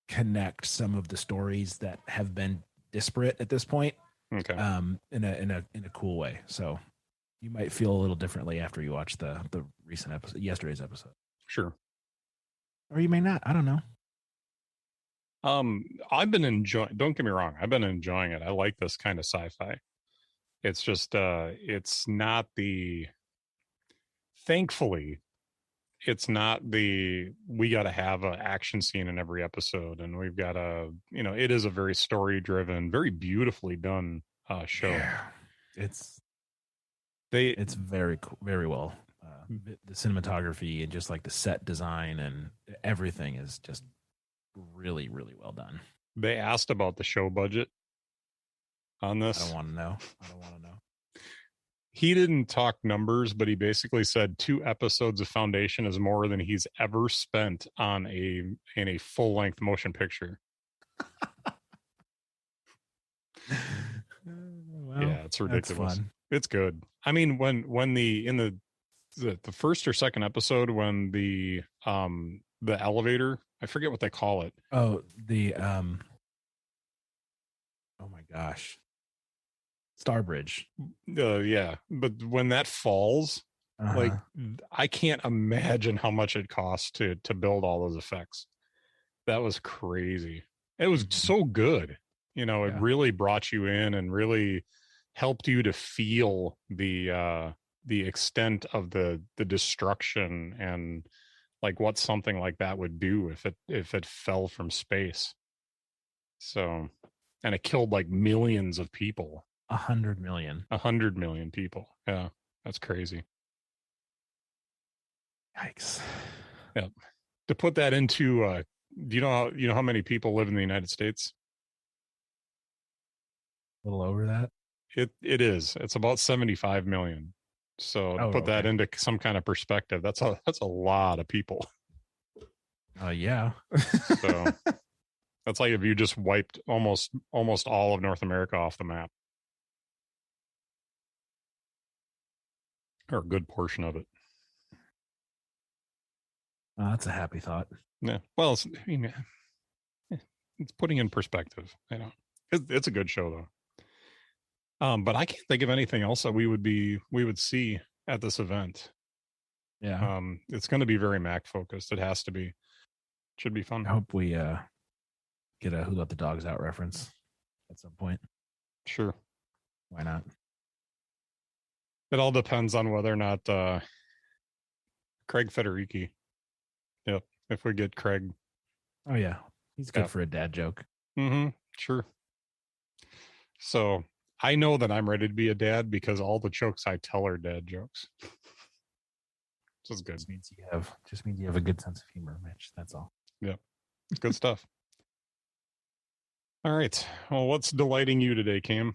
connect some of the stories that have been disparate at this point. Okay. In a cool way. So you might feel a little differently after you watch the recent episode, yesterday's episode. Sure. Or you may not. I don't know. I've been enjoying, don't get me wrong, I've been enjoying it. I like this kind of sci-fi. It's just it's not the, thankfully, it's not the we got to have an action scene in every episode, and we've got it is a very story driven, very beautifully done show. Yeah. It's very very well. The cinematography and just like the set design and everything is just really really well done. They asked about the show budget on this. I don't want to know. He didn't talk numbers, but he basically said 2 episodes of Foundation is more than he's ever spent on in a full length motion picture. Well, yeah, it's ridiculous. Fun. It's good. I mean, when the first or second episode, when the elevator, I forget what they call it. Oh, oh my gosh. Starbridge. Yeah, but when that falls, like I can't imagine how much it costs to build all those effects. That was crazy. It was so good. It really brought you in and really helped you to feel the extent of the destruction and like what something like that would do if it fell from space. So, and it killed like millions of people. 100 million. 100 million people. Yeah, that's crazy. Yikes. Yeah. To put that into, do you know how many people live in the United States? A little over that. It is. It's about 75 million. So to put that into some kind of perspective, that's a lot of people. Yeah. So that's like if you just wiped almost all of North America off the map. Or a good portion of it. That's a happy thought. Yeah. Well, it's putting in perspective. It's a good show though. But I can't think of anything else that we would see at this event. Yeah. It's going to be very Mac focused. It has to be. Should be fun. I hope we get a Who Let the Dogs Out reference at some point. Sure. Why not? It all depends on whether or not Craig Federighi. Yep. If we get Craig. Oh yeah. He's good for a dad joke. Mm-hmm. Sure. So I know that I'm ready to be a dad because all the jokes I tell are dad jokes. This is good. Just means you have a good sense of humor, Mitch. That's all. Yep. Good stuff. All right. Well, what's delighting you today, Cam?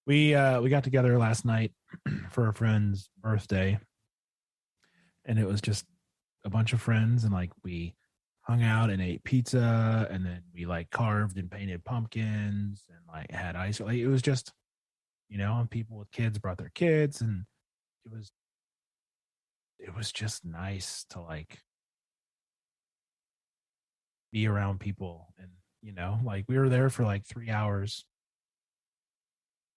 We got together last night for a friend's birthday, and it was just a bunch of friends, and like we hung out and ate pizza, and then we like carved and painted pumpkins and like had ice. Like it was just, and people with kids brought their kids, and it was just nice to like be around people, and like we were there for like 3 hours.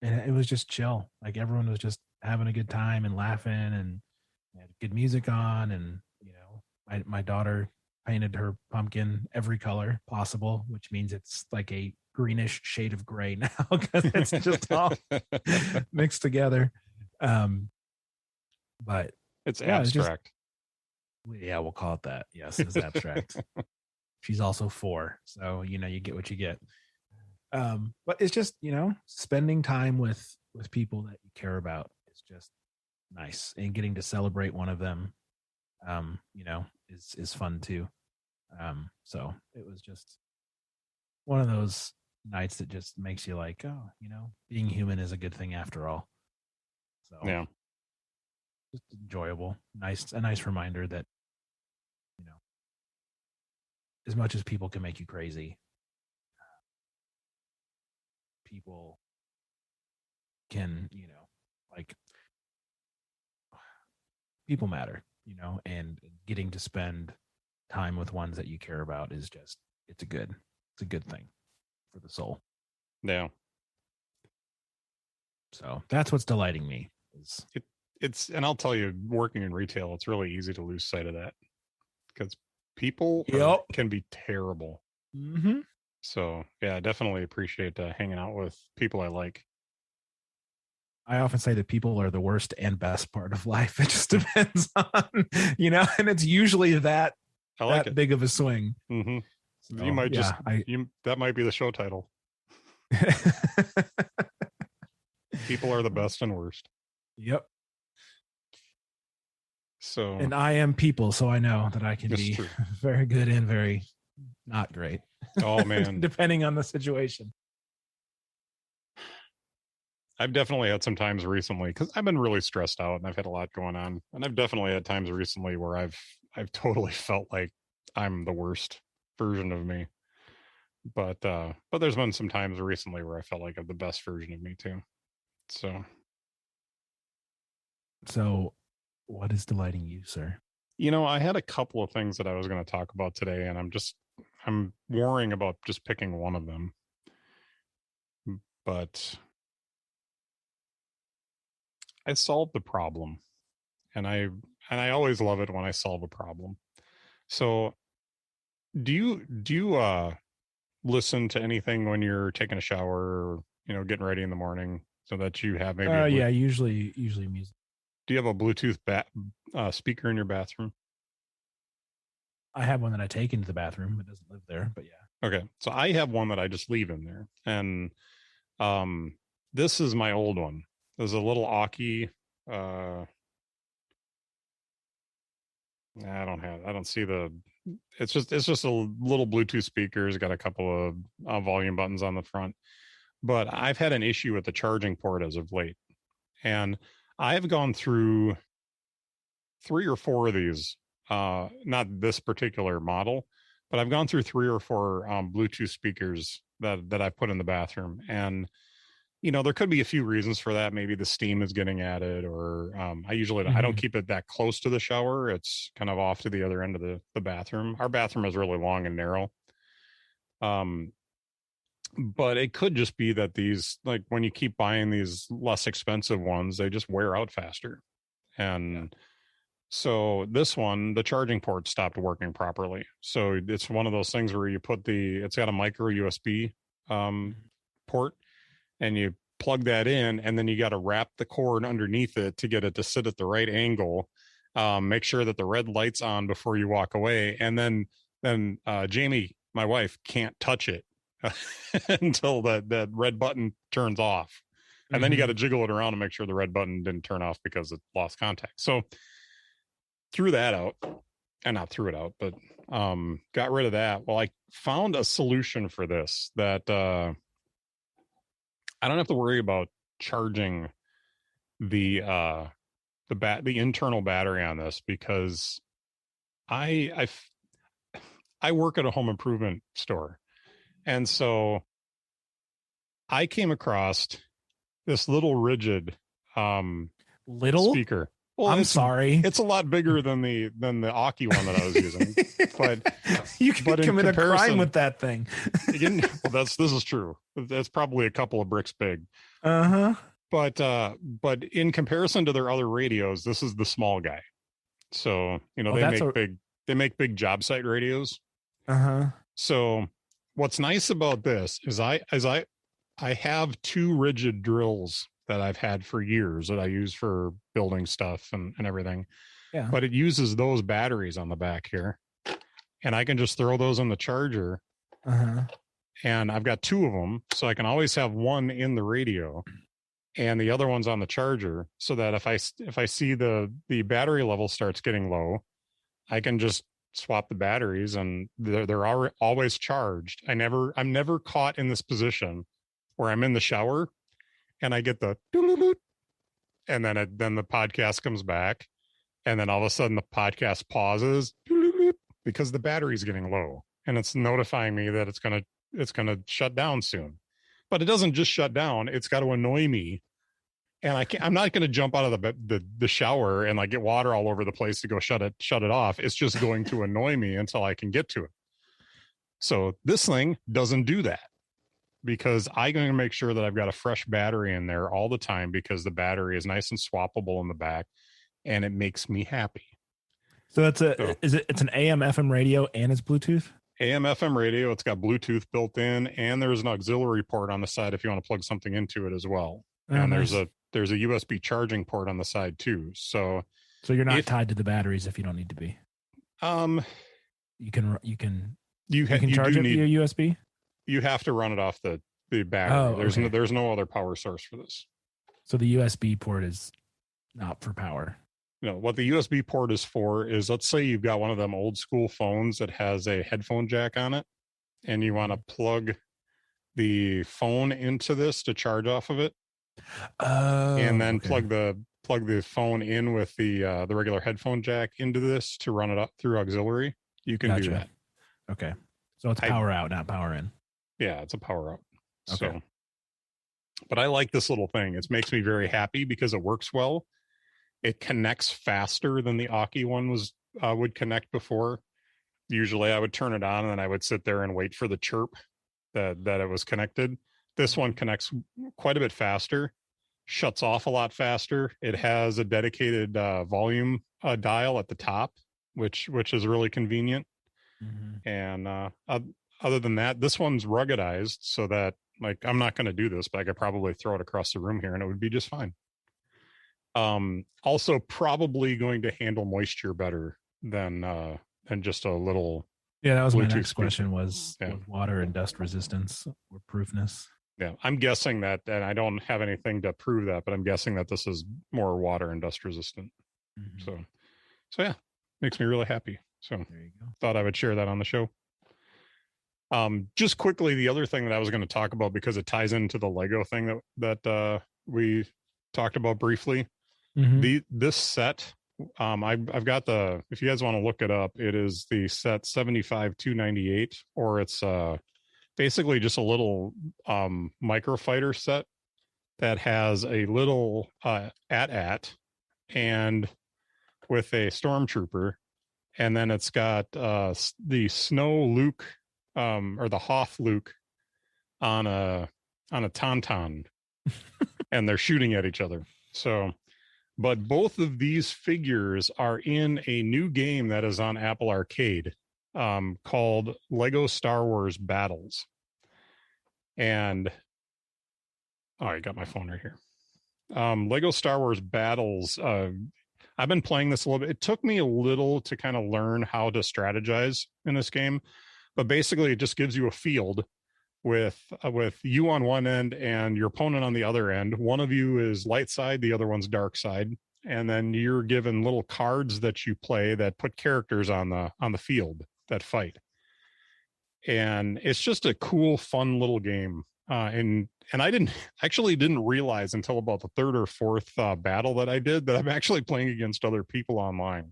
And it was just chill. Like everyone was just having a good time and laughing and had good music on. And, my daughter painted her pumpkin every color possible, which means it's like a greenish shade of gray now because it's just all mixed together. But it's abstract. We'll call it that. Yes, it's abstract. She's also 4. So, you get what you get. But it's just spending time with people that you care about is just nice, and getting to celebrate one of them is fun too. So it was just one of those nights that just makes you like, oh, being human is a good thing after all. So yeah, just enjoyable. A nice reminder that as much as people can make you crazy, people can, like, people matter, and getting to spend time with ones that you care about is just, it's a good thing for the soul. Yeah. So that's what's delighting me. It's, and I'll tell you, working in retail, it's really easy to lose sight of that because people can be terrible. Mm-hmm. So yeah, I definitely appreciate hanging out with people I like. I often say that people are the worst and best part of life. It just depends on, and it's usually that big of a swing. Mm-hmm. So, you might that might be the show title. People are the best and worst. Yep. So, and I am people, so I know that I can be very good and very not great. Oh man. Depending on the situation. I've definitely had some times recently because I've been really stressed out and I've had a lot going on. And I've definitely had times recently where I've totally felt like I'm the worst version of me. But there's been some times recently where I felt like I'm the best version of me too. So what is delighting you, sir? I had a couple of things that I was going to talk about today, and I'm worrying about just picking one of them. But I solved the problem, and I always love it when I solve a problem. So do you listen to anything when you're taking a shower or getting ready in the morning so that you have maybe usually music. Do you have a Bluetooth speaker in your bathroom? I have one that I take into the bathroom. It doesn't live there, but yeah. Okay. So I have one that I just leave in there. And this is my old one. There's a little Aki. I don't see it's just a little Bluetooth speaker. It's got a couple of volume buttons on the front. But I've had an issue with the charging port as of late. And I've gone through 3 or 4 of these, not this particular model, but I've gone through 3 or 4 Bluetooth speakers that I put in the bathroom. And, there could be a few reasons for that. Maybe the steam is getting added, or I don't keep it that close to the shower. It's kind of off to the other end of the bathroom. Our bathroom is really long and narrow. But it could just be that these, like when you keep buying these less expensive ones, they just wear out faster. And so this one, the charging port stopped working properly. So it's one of those things where you put it's got a micro USB port, and you plug that in, and then you got to wrap the cord underneath it to get it to sit at the right angle. Make sure that the red light's on before you walk away. And then Jamie, my wife, can't touch it until that red button turns off. And then you got to jiggle it around and make sure the red button didn't turn off because it lost contact. So threw that out, and not threw it out, but got rid of that. Well, I found a solution for this that I don't have to worry about charging the internal battery on this, because I work at a home improvement store. And so I came across this little Rigid speaker. Well, I'm sorry. It's a lot bigger than the Aki one that I was using. But you can commit a crime with that thing. This is true. That's probably a couple of bricks big. Uh-huh. But in comparison to their other radios, this is the small guy. So, they make big job site radios. Uh-huh. So what's nice about this is I have 2 Rigid drills that I've had for years that I use for building stuff and everything. Yeah. But it uses those batteries on the back here. And I can just throw those in the charger. Uh-huh. And I've got 2 of them. So I can always have one in the radio and the other one's on the charger, so that if I see the battery level starts getting low, I can just swap the batteries, and they're always charged. I'm never caught in this position where I'm in the shower and I get the and then the podcast comes back, and then all of a sudden the podcast pauses because the battery's getting low, and it's notifying me that it's gonna shut down soon. But it doesn't just shut down; it's got to annoy me and I'm not going to jump out of the shower and like get water all over the place to go shut it off. It's just going to annoy me until I can get to it. So this thing doesn't do that, because I'm going to make sure that I've got a fresh battery in there all the time, because the battery is nice and swappable in the back, and it makes me happy. So it's an AM FM radio and it's Bluetooth? AM FM radio. It's got Bluetooth built in, and there's an auxiliary port on the side if you want to plug something into it as well. Oh, and nice. there's a USB charging port on the side too. So you're not tied to the batteries if you don't need to be. You can charge it via USB. You have to run it off the battery. There's no other power source for this. So the USB port is not for power. No, what the USB port is for is, let's say you've got one of them old school phones that has a headphone jack on it, and you want to plug the phone into this to charge off of it. And then plug the phone in with the regular headphone jack into this to run it up through auxiliary. You can do that. Okay. So it's power out, not power in. Yeah, it's a power out. Okay. So, but I like this little thing. It makes me very happy because it works well. It connects faster than the Aki one would connect before. Usually I would turn it on and then I would sit there and wait for the chirp that it was connected. This one connects quite a bit faster, shuts off a lot faster. It has a dedicated volume dial at the top, which is really convenient. Mm-hmm. And other than that, this one's ruggedized so that, like, I'm not going to do this, but I could probably throw it across the room here and it would be just fine. Also probably going to handle moisture better than just a little. Yeah, that was Bluetooth my next question was water and dust resistance or proofness. Yeah, I'm guessing that, and I don't have anything to prove that, but I'm guessing that this is more water and dust resistant. Mm-hmm. So yeah, makes me really happy. So there you go. Thought I would share that on the show. Just quickly, the other thing that I was going to talk about, because it ties into the Lego thing that we talked about briefly. Mm-hmm. This set, I've got if you guys want to look it up, it is the set 75298, or it's basically just a little microfighter set that has a little AT-AT and with a stormtrooper, and then it's got the Snow Luke or the Hoth Luke on a tauntaun, and they're shooting at each other. So, but both of these figures are in a new game that is on Apple Arcade called Lego Star Wars Battles. And I got my phone right here. Lego Star Wars Battles. I've been playing this a little bit. It took me a little to kind of learn how to strategize in this game, but basically it just gives you a field with you on one end and your opponent on the other end. One of you is light side, the other one's dark side, and then you're given little cards that you play that put characters on the field that fight. And it's just a cool, fun little game. And I didn't realize until about the third or fourth battle that I did that I'm actually playing against other people online.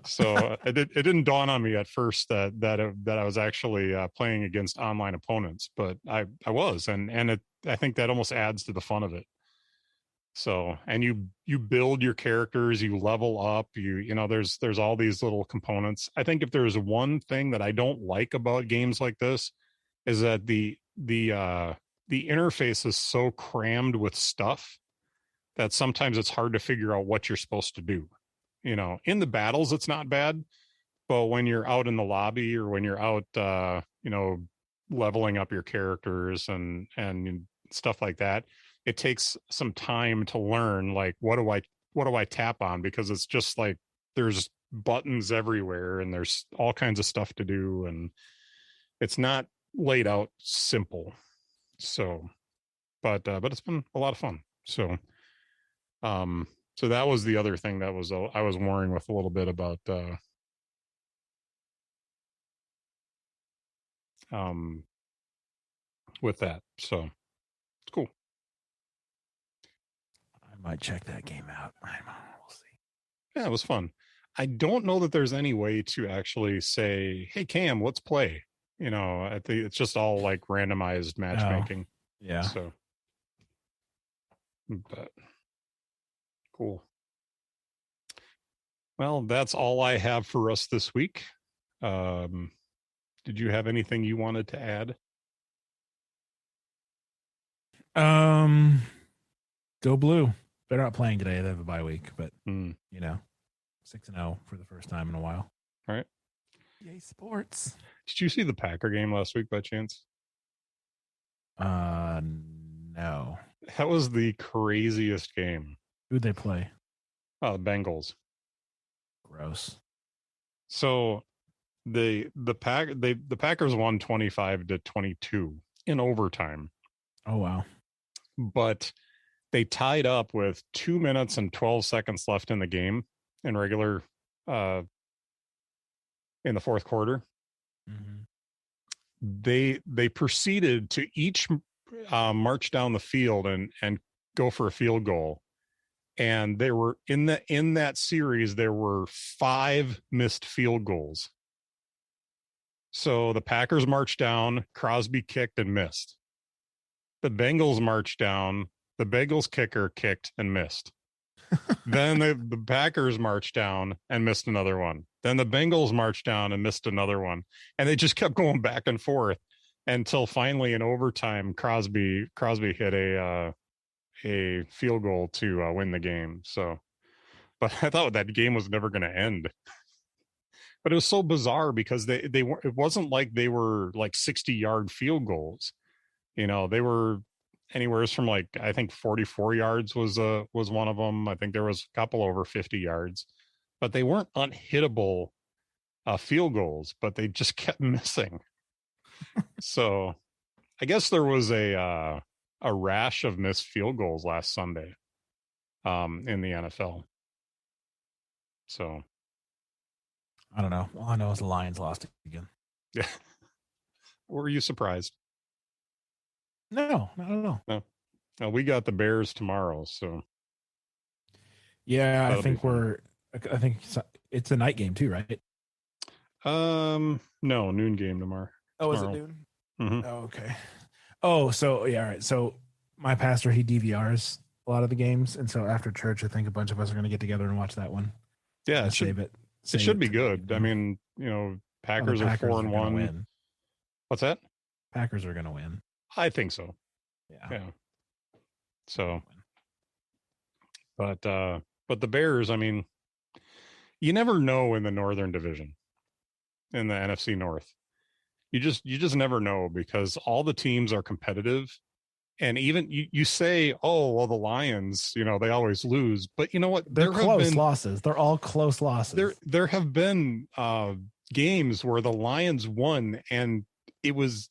So it didn't dawn on me at first that I was actually playing against online opponents, but I was, and I think that almost adds to the fun of it. So, and you build your characters, you level up, you know, there's all these little components. I think if there's one thing that I don't like about games like this is that the interface is so crammed with stuff that sometimes it's hard to figure out what you're supposed to do. You know, in the battles, it's not bad, but when you're out in the lobby or when you're out, you know, leveling up your characters and stuff like that, it takes some time to learn, like, what do I tap on? Because it's just like, there's buttons everywhere and there's all kinds of stuff to do. And it's not laid out simple. So, but it's been a lot of fun. So, so that was the other thing that was I was worrying with a little bit about with that. So it's cool. I might check that game out. We'll see. Yeah, it was fun. I don't know that there's any way to actually say, "Hey Cam, let's play." You know, I think it's just all like randomized matchmaking. Yeah. So, but Cool. Well, that's all I have for us this week. Did you have anything you wanted to add? Go Blue. They're not playing today. They have a bye week, but Mm. 6-0 for the first time in a while. All right. Yay, sports. Did you see the Packer game last week by chance? No. That was the craziest game. Who'd they play? Oh, the Bengals. Gross. So the Packers won 25-22 in overtime. Oh wow. But they tied up with 2 minutes and 12 seconds left in the game in regular in the fourth quarter. Mm-hmm. They proceeded to each march down the field and go for a field goal. And there were in that series, there were 5 missed field goals. So the Packers marched down, Crosby kicked and missed. The Bengals marched down, the Bengals kicker kicked and missed. Then the Packers marched down and missed another one. Then the Bengals marched down and missed another one. And they just kept going back and forth until finally in overtime, Crosby hit a field goal to win the game. So, but I thought that game was never going to end. But it was so bizarre because they weren't. It wasn't like they were like 60-yard field goals. They were anywhere from like, I think 44 yards was one of them. I think there was a couple over 50 yards, but they weren't unhittable field goals, but they just kept missing. So I guess there was a rash of missed field goals last Sunday in the NFL. So I don't know. All I know is the Lions lost again. Yeah. Were you surprised? No, not at all. No, we got the Bears tomorrow, so yeah, I think it's a night game too, right? No, noon game tomorrow. Oh, is it noon? Mm-hmm. Oh, okay. Oh, so yeah, all right. So my pastor, he DVRs a lot of the games, and so after church, I think a bunch of us are going to get together and watch that one. Yeah, it should be good. I mean, Packers are 4-1. What's that? Packers are going to win. I think so. Yeah. So, but the Bears, I mean, you never know in the Northern Division, in the NFC North. You just never know because all the teams are competitive. And even you say, oh, well, the Lions, they always lose. But you know what? They're close losses. They're all close losses. There have been games where the Lions won and it was,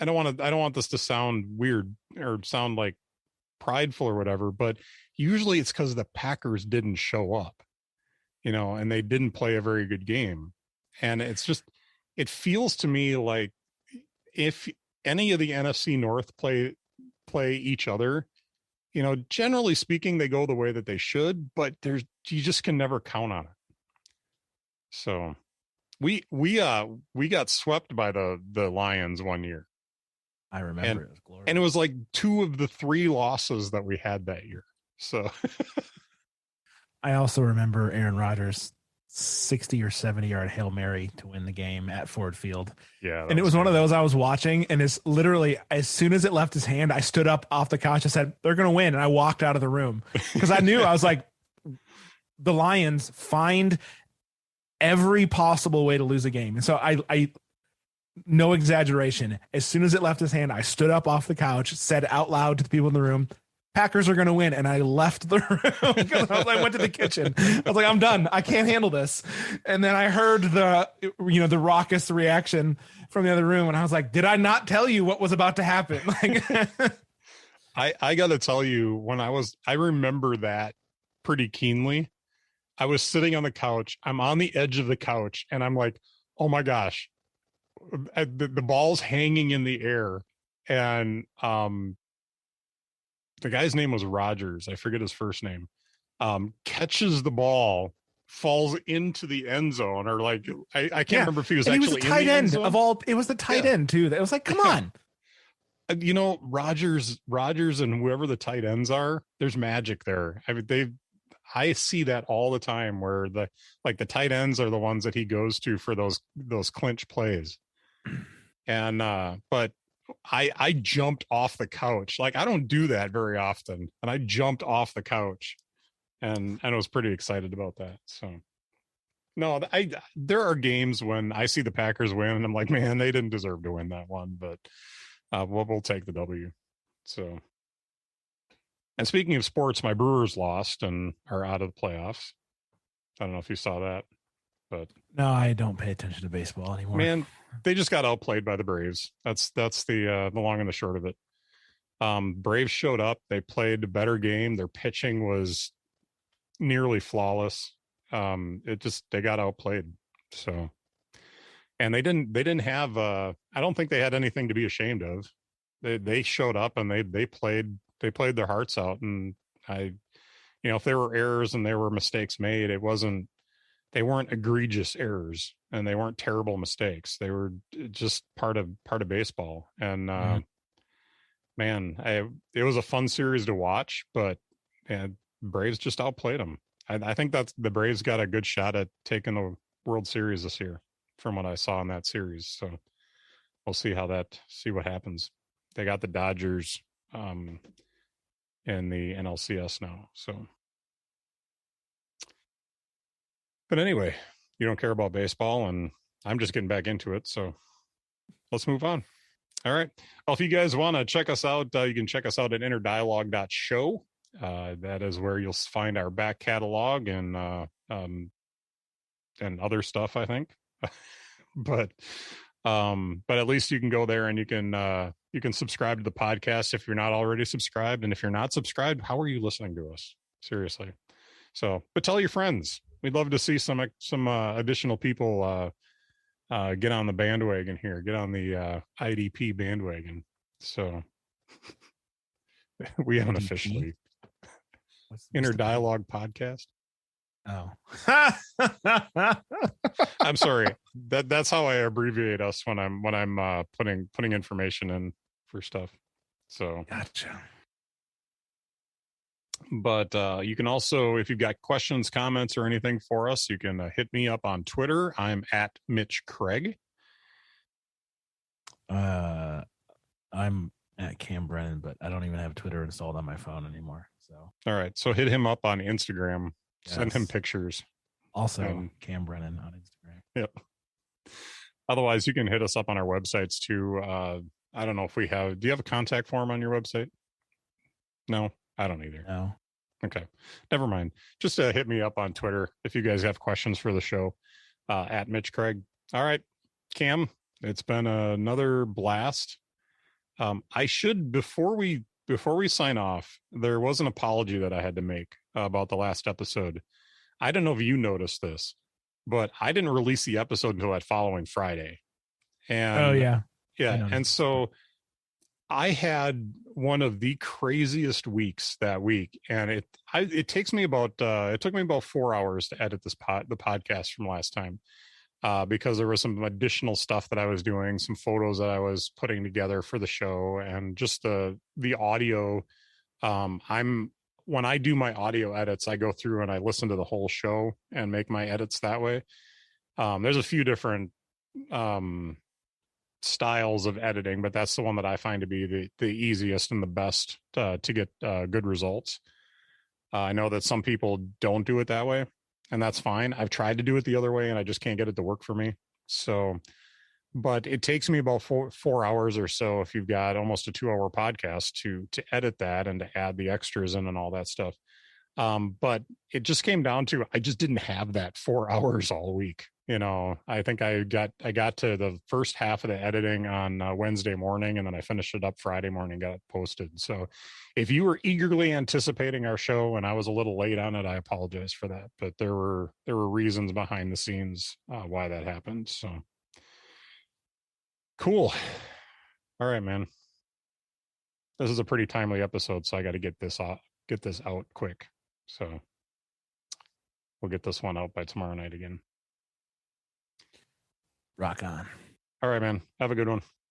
I don't want this to sound weird or sound like prideful or whatever, but usually it's because the Packers didn't show up, and they didn't play a very good game. And it's just, it feels to me like if any of the NFC North play each other, generally speaking, they go the way that they should, but you just can never count on it. So we got swept by the Lions one year. I remember it was glorious. And it was like 2 of the 3 losses that we had that year. So I also remember Aaron Rodgers 60 or 70-yard Hail Mary to win the game at Ford Field. Yeah. And it was one of those I was watching, and it's literally as soon as it left his hand, I stood up off the couch and said, they're going to win. And I walked out of the room because I knew I was like, the Lions find every possible way to lose a game. And so I no exaggeration, as soon as it left his hand, I stood up off the couch, said out loud to the people in the room, Packers are going to win. And I left the room because I went to the kitchen. I was like, I'm done. I can't handle this. And then I heard the raucous reaction from the other room. And I was like, did I not tell you what was about to happen? I got to tell you, I remember that pretty keenly. I was sitting on the couch. I'm on the edge of the couch and I'm like, oh my gosh, the ball's hanging in the air. And, the guy's name was Rogers. I forget his first name. Catches the ball, falls into the end zone, or like I can't remember if he was actually tight end of all. It was the tight end too. It was like, come on. Rogers and whoever the tight ends are, there's magic there. I mean, I see that all the time where the tight ends are the ones that he goes to for those clinch plays. And but I jumped off the couch. Like I don't do that very often. And I jumped off the couch and I was pretty excited about that. So no, there are games when I see the Packers win and I'm like, man, they didn't deserve to win that one, but we'll take the W. So, and speaking of sports, my Brewers lost and are out of the playoffs. I don't know if you saw that, but no, I don't pay attention to baseball anymore. Man, they just got outplayed by the Braves. That's the long and the short of it. Braves showed up. They played a better game. Their pitching was nearly flawless. They got outplayed. So, and they didn't have I don't think they had anything to be ashamed of. They showed up and they played their hearts out. And if there were errors and there were mistakes made, they weren't egregious errors and they weren't terrible mistakes. They were just part of baseball. And man, it was a fun series to watch, but Braves just outplayed them. I think that's the Braves got a good shot at taking the World Series this year from what I saw in that series. So we'll see what happens. They got the Dodgers in the NLCS now. So, but anyway, you don't care about baseball and I'm just getting back into it. So let's move on. All right. Well, if you guys want to check us out, you can check us out at innerdialogue.show. That is where you'll find our back catalog and other stuff, I think. but at least you can go there and you can subscribe to the podcast if you're not already subscribed. And if you're not subscribed, how are you listening to us? Seriously. So, but tell your friends. We'd love to see some additional people get on the bandwagon here, get on the IDP bandwagon. So we haven't officially. Inner Dialogue podcast. Oh, I'm sorry. That's how I abbreviate us when I'm putting information in for stuff. So gotcha. But you can also, if you've got questions, comments, or anything for us, you can hit me up on Twitter. I'm at Mitch Craig. I'm at Cam Brennan, but I don't even have Twitter installed on my phone anymore. So all right, so hit him up on Instagram. Yes. Send him pictures. Also, Cam Brennan on Instagram. Yep. Otherwise, you can hit us up on our websites too. I don't know if we have. Do you have a contact form on your website? No, I don't either. No. Okay, never mind. Just hit me up on Twitter if you guys have questions for the show. At Mitch Craig. All right, Cam. It's been another blast. I should before we sign off, there was an apology that I had to make about the last episode. I don't know if you noticed this, but I didn't release the episode until that following Friday. And yeah. And so I had one of the craziest weeks that week, and it took me about 4 hours to edit the podcast from last time. Because there was some additional stuff that I was doing, some photos that I was putting together for the show, and just the audio. When I do my audio edits, I go through and I listen to the whole show and make my edits that way. There's a few different styles of editing, but that's the one that I find to be the easiest and the best to get good results. I know that some people don't do it that way, and that's fine. I've tried to do it the other way and I just can't get it to work for me. So, but it takes me about four hours or so if you've got almost a 2-hour podcast to edit that and to add the extras in and all that stuff. But it just came down to, I just didn't have that 4 hours all week. I think I got to the first half of the editing on Wednesday morning, and then I finished it up Friday morning, got it posted. So if you were eagerly anticipating our show and I was a little late on it, I apologize for that. But there were reasons behind the scenes why that happened. So cool. All right, man. This is a pretty timely episode, so I got to get this out quick. So we'll get this one out by tomorrow night again. Rock on. All right, man. Have a good one.